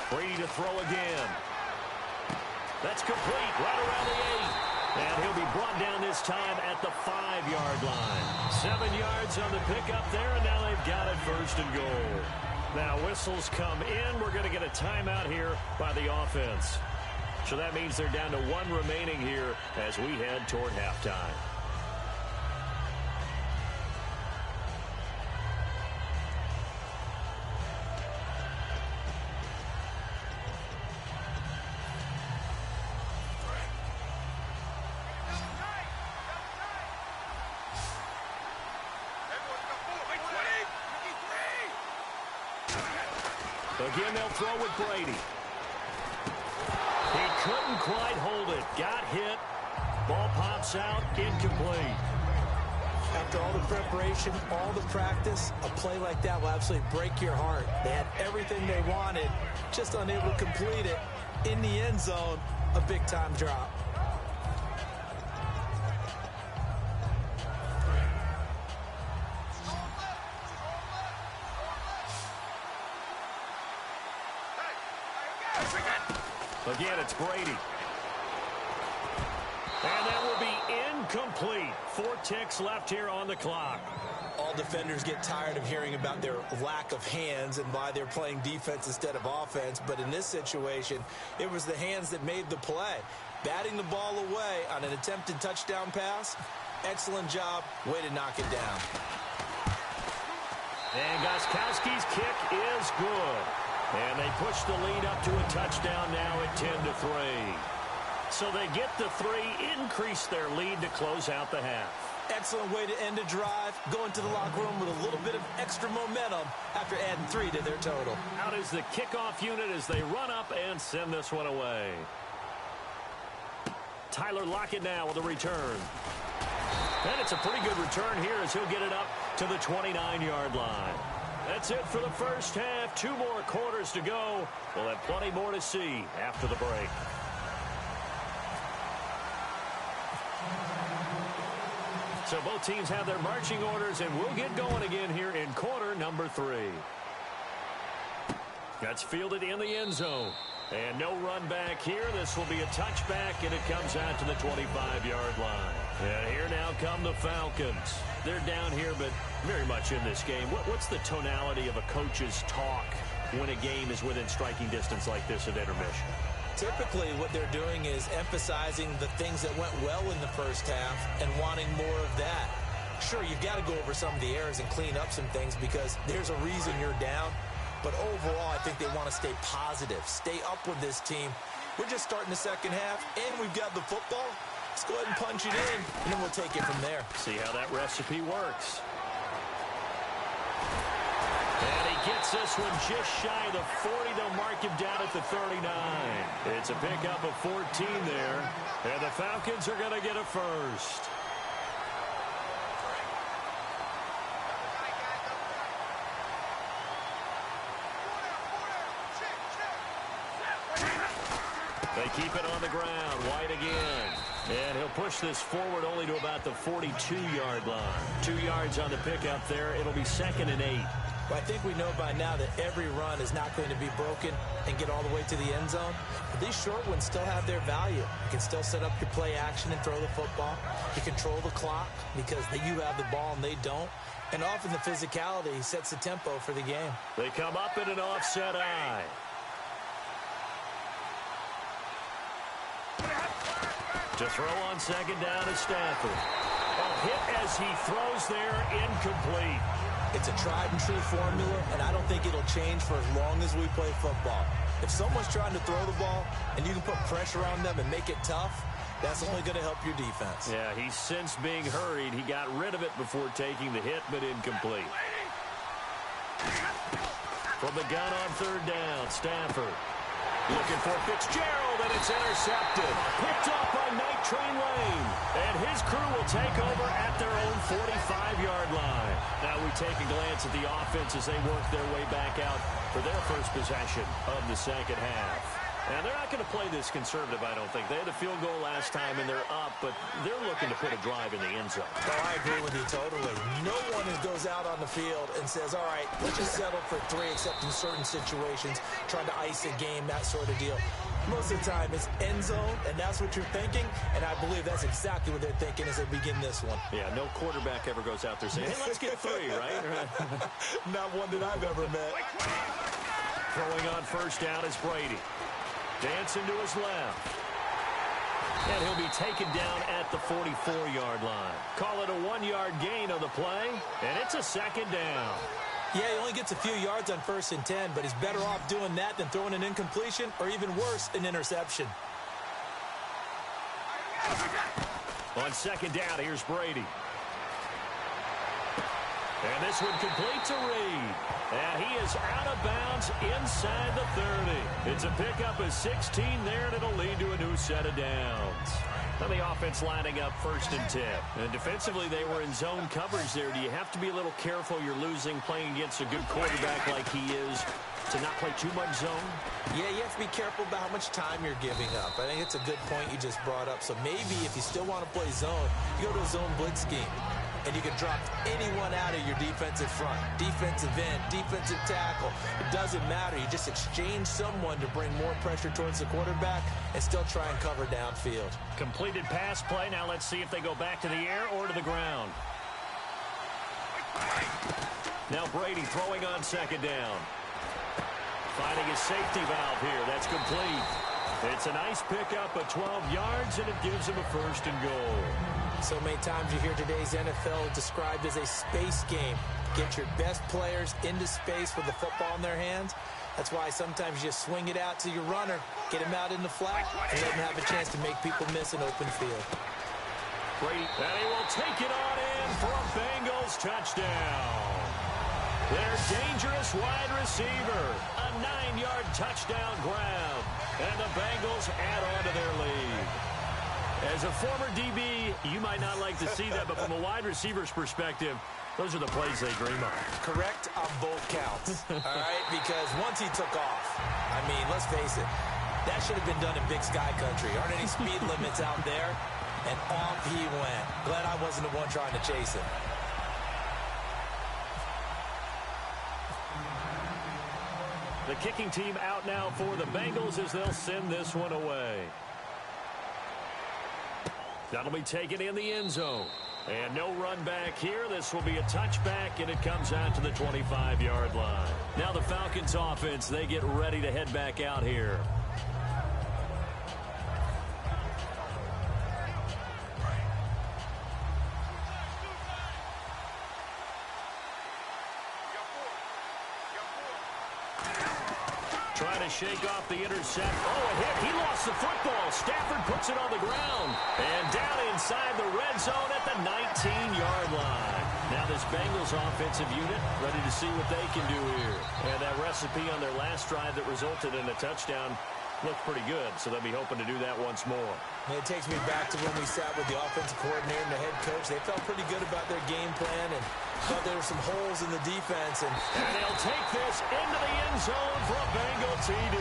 Brady to throw again. That's complete, right around the 8. And he'll be brought down this time at the 5-yard line. 7 yards on the pickup there, and now they've got it first and goal. Now whistles come in. We're going to get a timeout here by the offense. So that means they're down to 1 remaining here as we head toward halftime. Again, they'll throw with Brady. He couldn't quite hold it. Got hit. Ball pops out. Incomplete. After all the preparation, all the practice, a play like that will absolutely break your heart. They had everything they wanted, just unable to complete it. In the end zone, a big-time drop. Again, it's Brady. And that will be incomplete. 4 ticks left here on the clock. All defenders get tired of hearing about their lack of hands and why they're playing defense instead of offense. But in this situation, it was the hands that made the play. Batting the ball away on an attempted touchdown pass. Excellent job. Way to knock it down. And Gostkowski's kick is good. And they push the lead up to a touchdown now at 10-3. So they get the 3, increase their lead to close out the half. Excellent way to end a drive. Go into the locker room with a little bit of extra momentum after adding 3 to their total. Out is the kickoff unit as they run up and send this one away. Tyler Lockett now with a return. And it's a pretty good return here as he'll get it up to the 29-yard line. That's it for the first half. 2 more quarters to go. We'll have plenty more to see after the break. So both teams have their marching orders, and we'll get going again here in quarter number 3. That's fielded in the end zone. And no run back here. This will be a touchback, and it comes out to the 25-yard line. And here now come the Falcons. They're down here, but very much in this game. What's the tonality of a coach's talk when a game is within striking distance like this at intermission? Typically, what they're doing is emphasizing the things that went well in the first half and wanting more of that. Sure, you've got to go over some of the errors and clean up some things because there's a reason you're down. But overall, I think they want to stay positive, stay up with this team. We're just starting the second half, and we've got the football. Let's go ahead and punch it in, and then we'll take it from there. See how that recipe works. And he gets this one just shy of the 40. They'll mark him down at the 39. It's a pickup of 14 there. And the Falcons are going to get a first. They keep it on the ground. White again. And he'll push this forward only to about the 42-yard line. 2 yards on the pickup there. It'll be 2nd and 8. Well, I think we know by now that every run is not going to be broken and get all the way to the end zone. But these short ones still have their value. You can still set up your play action and throw the football. You control the clock because you have the ball and they don't. And often the physicality sets the tempo for the game. They come up in an offset eye. To throw on 2nd down is Stafford. A hit as he throws there, incomplete. It's a tried-and-true formula, and I don't think it'll change for as long as we play football. If someone's trying to throw the ball and you can put pressure on them and make it tough, that's only going to help your defense. Yeah, he's since being hurried. He got rid of it before taking the hit, but incomplete. From the gun on 3rd down, Stafford. Looking for Fitzgerald, and it's intercepted. Picked off by Night Train Lane. And his crew will take over at their own 45-yard line. Now we take a glance at the offense as they work their way back out for their first possession of the second half. And they're not going to play this conservative, I don't think. They had a field goal last time, and they're up, but they're looking to put a drive in the end zone. Oh, I agree with you totally. No one goes out on the field and says, all right, let's just settle for 3, except in certain situations, trying to ice a game, that sort of deal. Most of the time, it's end zone, and that's what you're thinking, and I believe that's exactly what they're thinking as they begin this one. Yeah, no quarterback ever goes out there saying, hey, let's get 3, right? Not one that I've ever met. Throwing on 1st down is Brady. Dancing to his left. And he'll be taken down at the 44-yard line. Call it a 1-yard gain on the play, and it's a 2nd down. Yeah, he only gets a few yards on 1st and 10, but he's better off doing that than throwing an incompletion or even worse, an interception. On 2nd down, here's Brady. And this one completes a read. And he is out of bounds inside the 30. It's a pickup of 16 there, and it'll lead to a new set of downs. Now the offense lining up 1st and 10. And defensively, they were in zone coverage there. Do you have to be a little careful? You're losing playing against a good quarterback like he is to not play too much zone? Yeah, you have to be careful about how much time you're giving up. I think it's a good point you just brought up. So maybe if you still want to play zone, you go to a zone blitz scheme. And you can drop anyone out of your defensive front. Defensive end, defensive tackle. It doesn't matter. You just exchange someone to bring more pressure towards the quarterback and still try and cover downfield. Completed pass play. Now let's see if they go back to the air or to the ground. Now Brady throwing on 2nd down. Finding his safety valve here. That's complete. It's a nice pickup of 12 yards, and it gives him a 1st and goal. So many times you hear today's NFL described as a space game. Get your best players into space with the football in their hands. That's why sometimes you just swing it out to your runner, get him out in the flat, and let him have a chance to make people miss an open field. Brady, and he will take it on in for a Bengals touchdown. Their dangerous wide receiver, a 9-yard touchdown grab, and the Bengals add on to their lead. As a former DB, you might not like to see that, but from a wide receiver's perspective, those are the plays they dream of. Correct on both counts, all right? Because once he took off, I mean, let's face it, that should have been done in Big Sky Country. Aren't any speed limits out there? And off he went. Glad I wasn't the one trying to chase him. The kicking team out now for the Bengals as they'll send this one away. That'll be taken in the end zone. And no run back here. This will be a touchback, and it comes out to the 25-yard line. Now the Falcons offense, they get ready to head back out here. Trying to shake off the intercept. Oh, a hit. He lost the football. Stafford puts it on the ground. And down inside the red zone at the 19-yard line. Now this Bengals offensive unit ready to see what they can do here. And that recipe on their last drive that resulted in a touchdown looked pretty good, so they'll be hoping to do that once more. And it takes me back to when we sat with the offensive coordinator and the head coach. They felt pretty good about their game plan and thought there were some holes in the defense. And they'll take this into the end zone for a Bengal TD.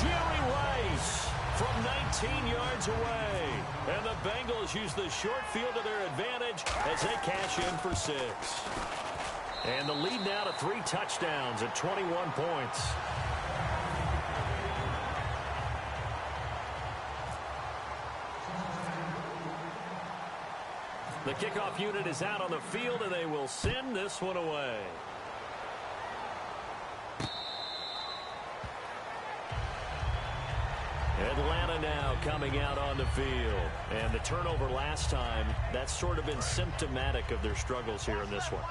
Jerry Rice from 19 yards away. And the Bengals use the short field to their advantage as they cash in for 6. And the lead now to 3 touchdowns at 21 points. The kickoff unit is out on the field, and they will send this one away. Atlanta now coming out on the field. And the turnover last time, that's sort of been symptomatic of their struggles here in this one.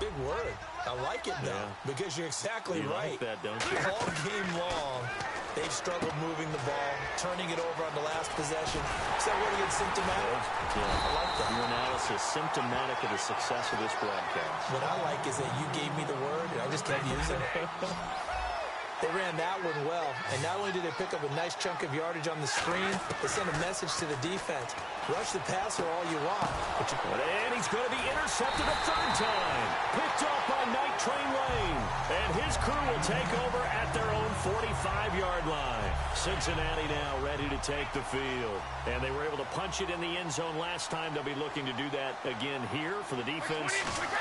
Big word. I like it, though, because you're exactly right. Like that, don't you? All game long, they've struggled moving the ball, turning it over on the last possession. So what do you get, symptomatic? Yeah, I like that. Your analysis, symptomatic of the success of this broadcast. What I like is that you gave me the word, and I just kept using it. They ran that one well, and not only did they pick up a nice chunk of yardage on the screen, they sent a message to the defense. Rush the passer all you want. And he's going to be intercepted a 3rd time. Picked off by Night Train Lane. And his crew will take over at their own 45-yard line. Cincinnati now ready to take the field. And they were able to punch it in the end zone last time. They'll be looking to do that again here for the defense.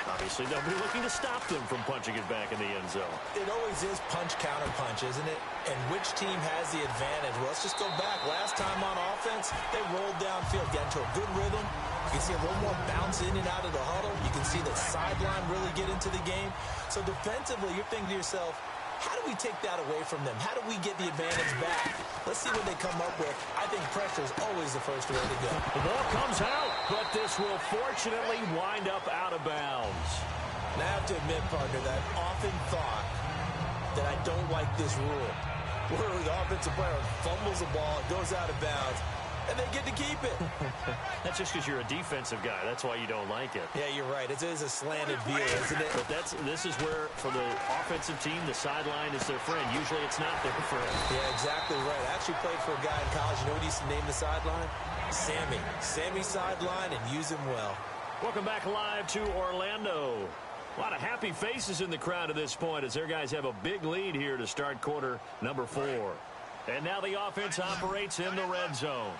Obviously, they'll be looking to stop them from punching it back in the end zone. It always is punch-counter-punch, isn't it? And which team has the advantage? Well, let's just go back. Last time on offense, they rolled downfield, got into a good rhythm. You can see a little more bounce in and out of the huddle. You can see the sideline really get into the game. So defensively, you're thinking to yourself, how do we take that away from them? How do we get the advantage back? Let's see what they come up with. I think pressure is always the first way to go. The ball comes out, but this will fortunately wind up out of bounds. And I have to admit, partner, that I've often thought that I don't like this rule, where the offensive player fumbles the ball, it goes out of bounds, and they get to keep it. That's just because you're a defensive guy. That's why you don't like it. Yeah, you're right. It is a slanted view, isn't it? But this is where, for the offensive team, the sideline is their friend. Usually it's not their friend. Yeah, exactly right. I actually played for a guy in college. You know what he used to name the sideline? Sammy. Sammy sideline, and use him well. Welcome back live to Orlando. A lot of happy faces in the crowd at this point as their guys have a big lead here to start quarter number 4. And now the offense operates in the red zone.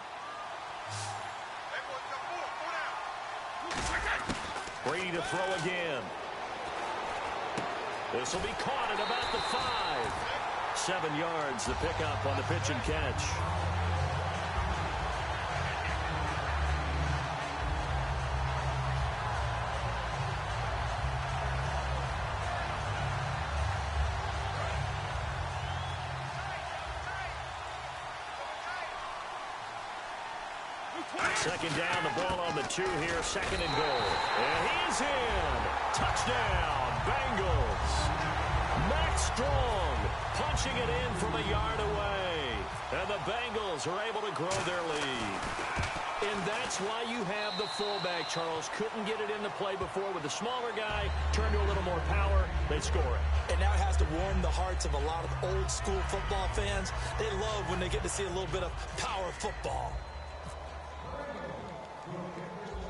Brady to throw again. This will be caught at about the 5. 7 yards, the pickup on the pitch and catch. Second down, the ball on the 2 here, 2nd and goal. And he's in. Touchdown, Bengals. Max Strong punching it in from a yard away. And the Bengals are able to grow their lead. And that's why you have the fullback, Charles. Couldn't get it into play before with the smaller guy. Turn to a little more power. They score it. And now it has to warm the hearts of a lot of old school football fans. They love when they get to see a little bit of power football.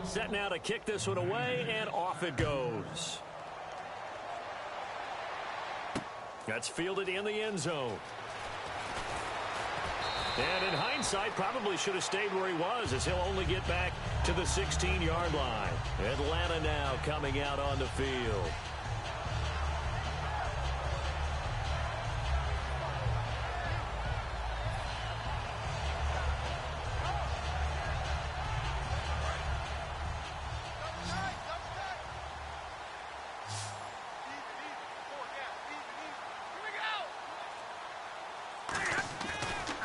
Set now to kick this one away, and off it goes. That's fielded in the end zone. And in hindsight, probably should have stayed where he was, as he'll only get back to the 16-yard line. Atlanta now coming out on the field.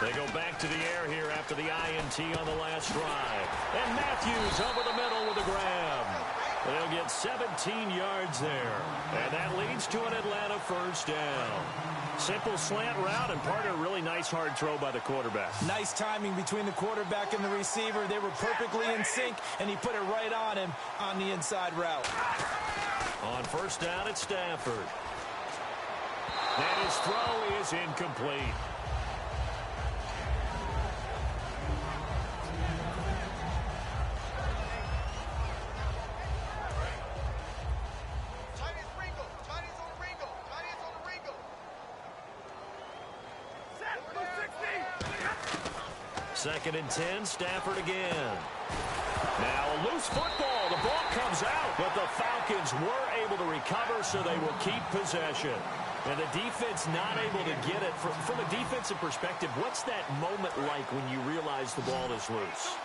They go back to the air here after the INT on the last drive. And Matthews over the middle with a grab. They'll get 17 yards there. And that leads to an Atlanta first down. Simple slant route, and part of a really nice hard throw by the quarterback. Nice timing between the quarterback and the receiver. They were perfectly in sync, and he put it right on him on the inside route. On first down, it's Stafford. And his throw is incomplete. Second and 10, Stafford again. Now a loose football. The ball comes out, but the Falcons were able to recover, so they will keep possession. And the defense not able to get it. From a defensive perspective, what's that moment like when you realize the ball is loose?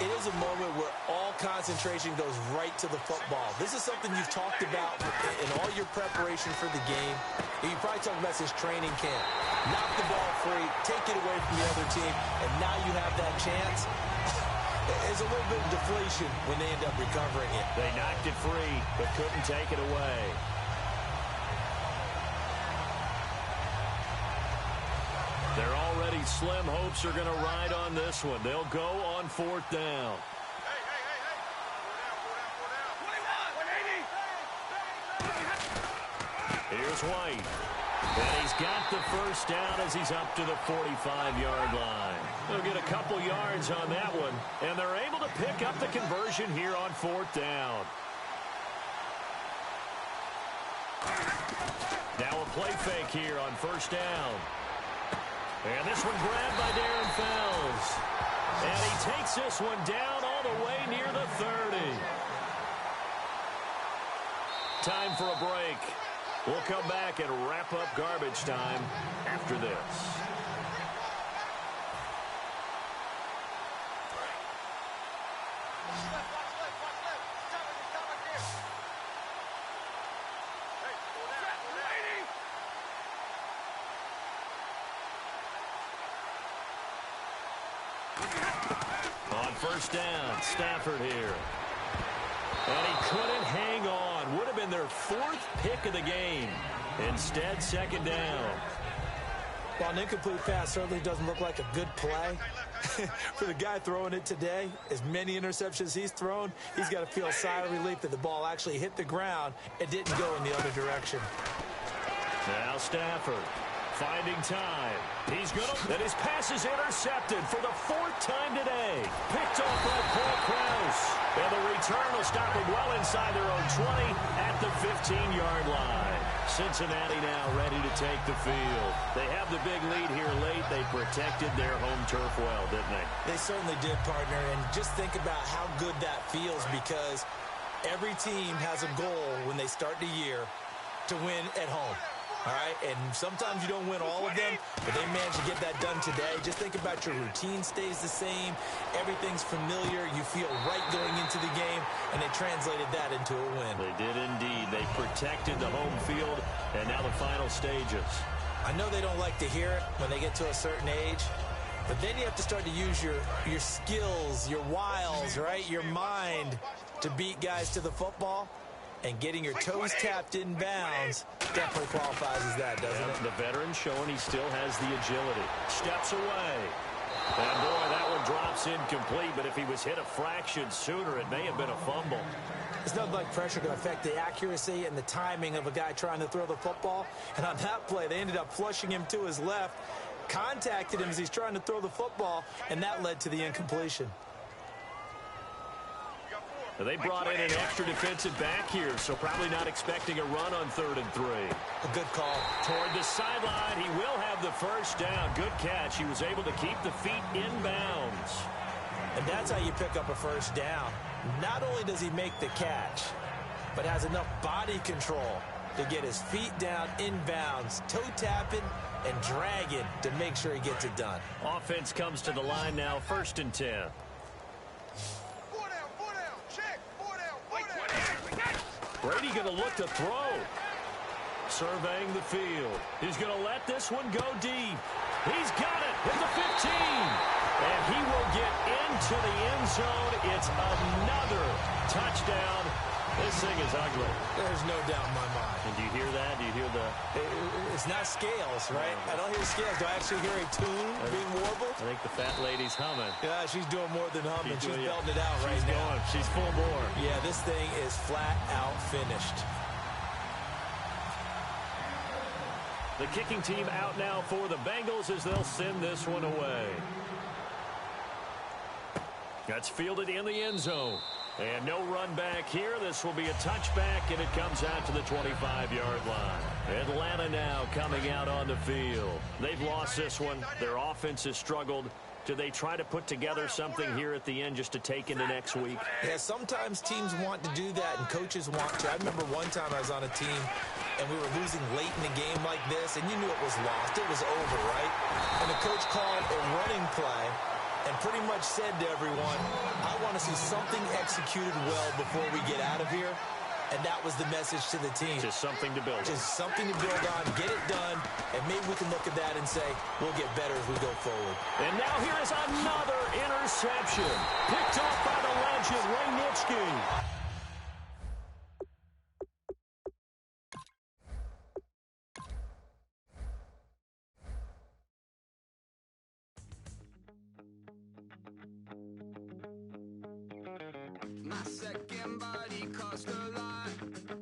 It is a moment where all concentration goes right to the football. This is something you've talked about in all your preparation for the game. You probably talked about this training camp. Knock the ball free, take it away from the other team, and now you have that chance. There's a little bit of deflation when they end up recovering it. They knocked it free, but couldn't take it away. Their already slim hopes are going to ride on this one. They'll go on fourth down. Here's White. And he's got the first down as he's up to the 45-yard line. They'll get a couple yards on that one, and they're able to pick up the conversion here on fourth down. Now a play fake here on first down. And this one grabbed by Darren Fells. And he takes this one down all the way near the 30. Time for a break. We'll come back and wrap up garbage time after this. On first down, Stafford here. And he couldn't hang on. Would have been their fourth pick of the game. Instead, second down. Well, an incomplete pass certainly doesn't look like a good play. For the guy throwing it today, as many interceptions he's thrown, he's got to feel a sigh of relief that the ball actually hit the ground and didn't go in the other direction. Now Stafford finding time. He's going to... And his pass is intercepted for the fourth time today. Picked off by Paul Krause. And the return will stop him well inside their own 20 at the 15-yard line. Cincinnati now ready to take the field. They have the big lead here late. They protected their home turf well, didn't they? They certainly did, partner. And just think about how good that feels, because every team has a goal when they start the year to win at home. All right, and sometimes you don't win all of them, but they managed to get that done today. Just think about your routine stays the same. Everything's familiar. You feel right going into the game, and they translated that into a win. They did indeed. They protected the home field, and now the final stages. I know they don't like to hear it when they get to a certain age, but then you have to start to use your skills, your wiles, right, your mind to beat guys to the football. And getting your toes tapped in bounds definitely qualifies as that, doesn't it? The veteran showing he still has the agility. Steps away. And, boy, that one drops incomplete, but if he was hit a fraction sooner, it may have been a fumble. It's nothing like pressure can affect the accuracy and the timing of a guy trying to throw the football. And on that play, they ended up flushing him to his left, contacted him as he's trying to throw the football, and that led to the incompletion. They brought in an extra defensive back here, so probably not expecting a run on 3rd and 3. A good call. Toward the sideline, he will have the first down. Good catch. He was able to keep the feet in bounds. And that's how you pick up a first down. Not only does he make the catch, but has enough body control to get his feet down in bounds, toe tapping and dragging to make sure he gets it done. Offense comes to the line now, 1st and 10. Brady going to look to throw. Surveying the field. He's going to let this one go deep. He's got it at the 15. And he will get into the end zone. It's another touchdown This thing is ugly. There's no doubt in my mind. And do you hear that? Do you hear the... It's not scales, right? I don't hear scales. Do I actually hear a tune being warbled? I think the fat lady's humming. Yeah, she's doing more than humming. She's belting it out right now. She's going. She's full bore. Yeah, this thing is flat out finished. The kicking team out now for the Bengals as they'll send this one away. That's fielded in the end zone. And no run back here. This will be a touchback, and it comes out to the 25-yard line. Atlanta now coming out on the field. They've lost this one. Their offense has struggled. Do they try to put together something here at the end just to take into next week? Yeah, sometimes teams want to do that, and coaches want to. I remember one time I was on a team, and we were losing late in the game like this, and you knew it was lost. It was over, right? And the coach called a running play and pretty much said to everyone, I want to see something executed well before we get out of here. And that was the message to the team. Just something to build on. Just something to build on, get it done, and maybe we can look at that and say, we'll get better as we go forward. And now here is another interception. Picked off by the legend, Ray Nitschke. My second body cost a lot.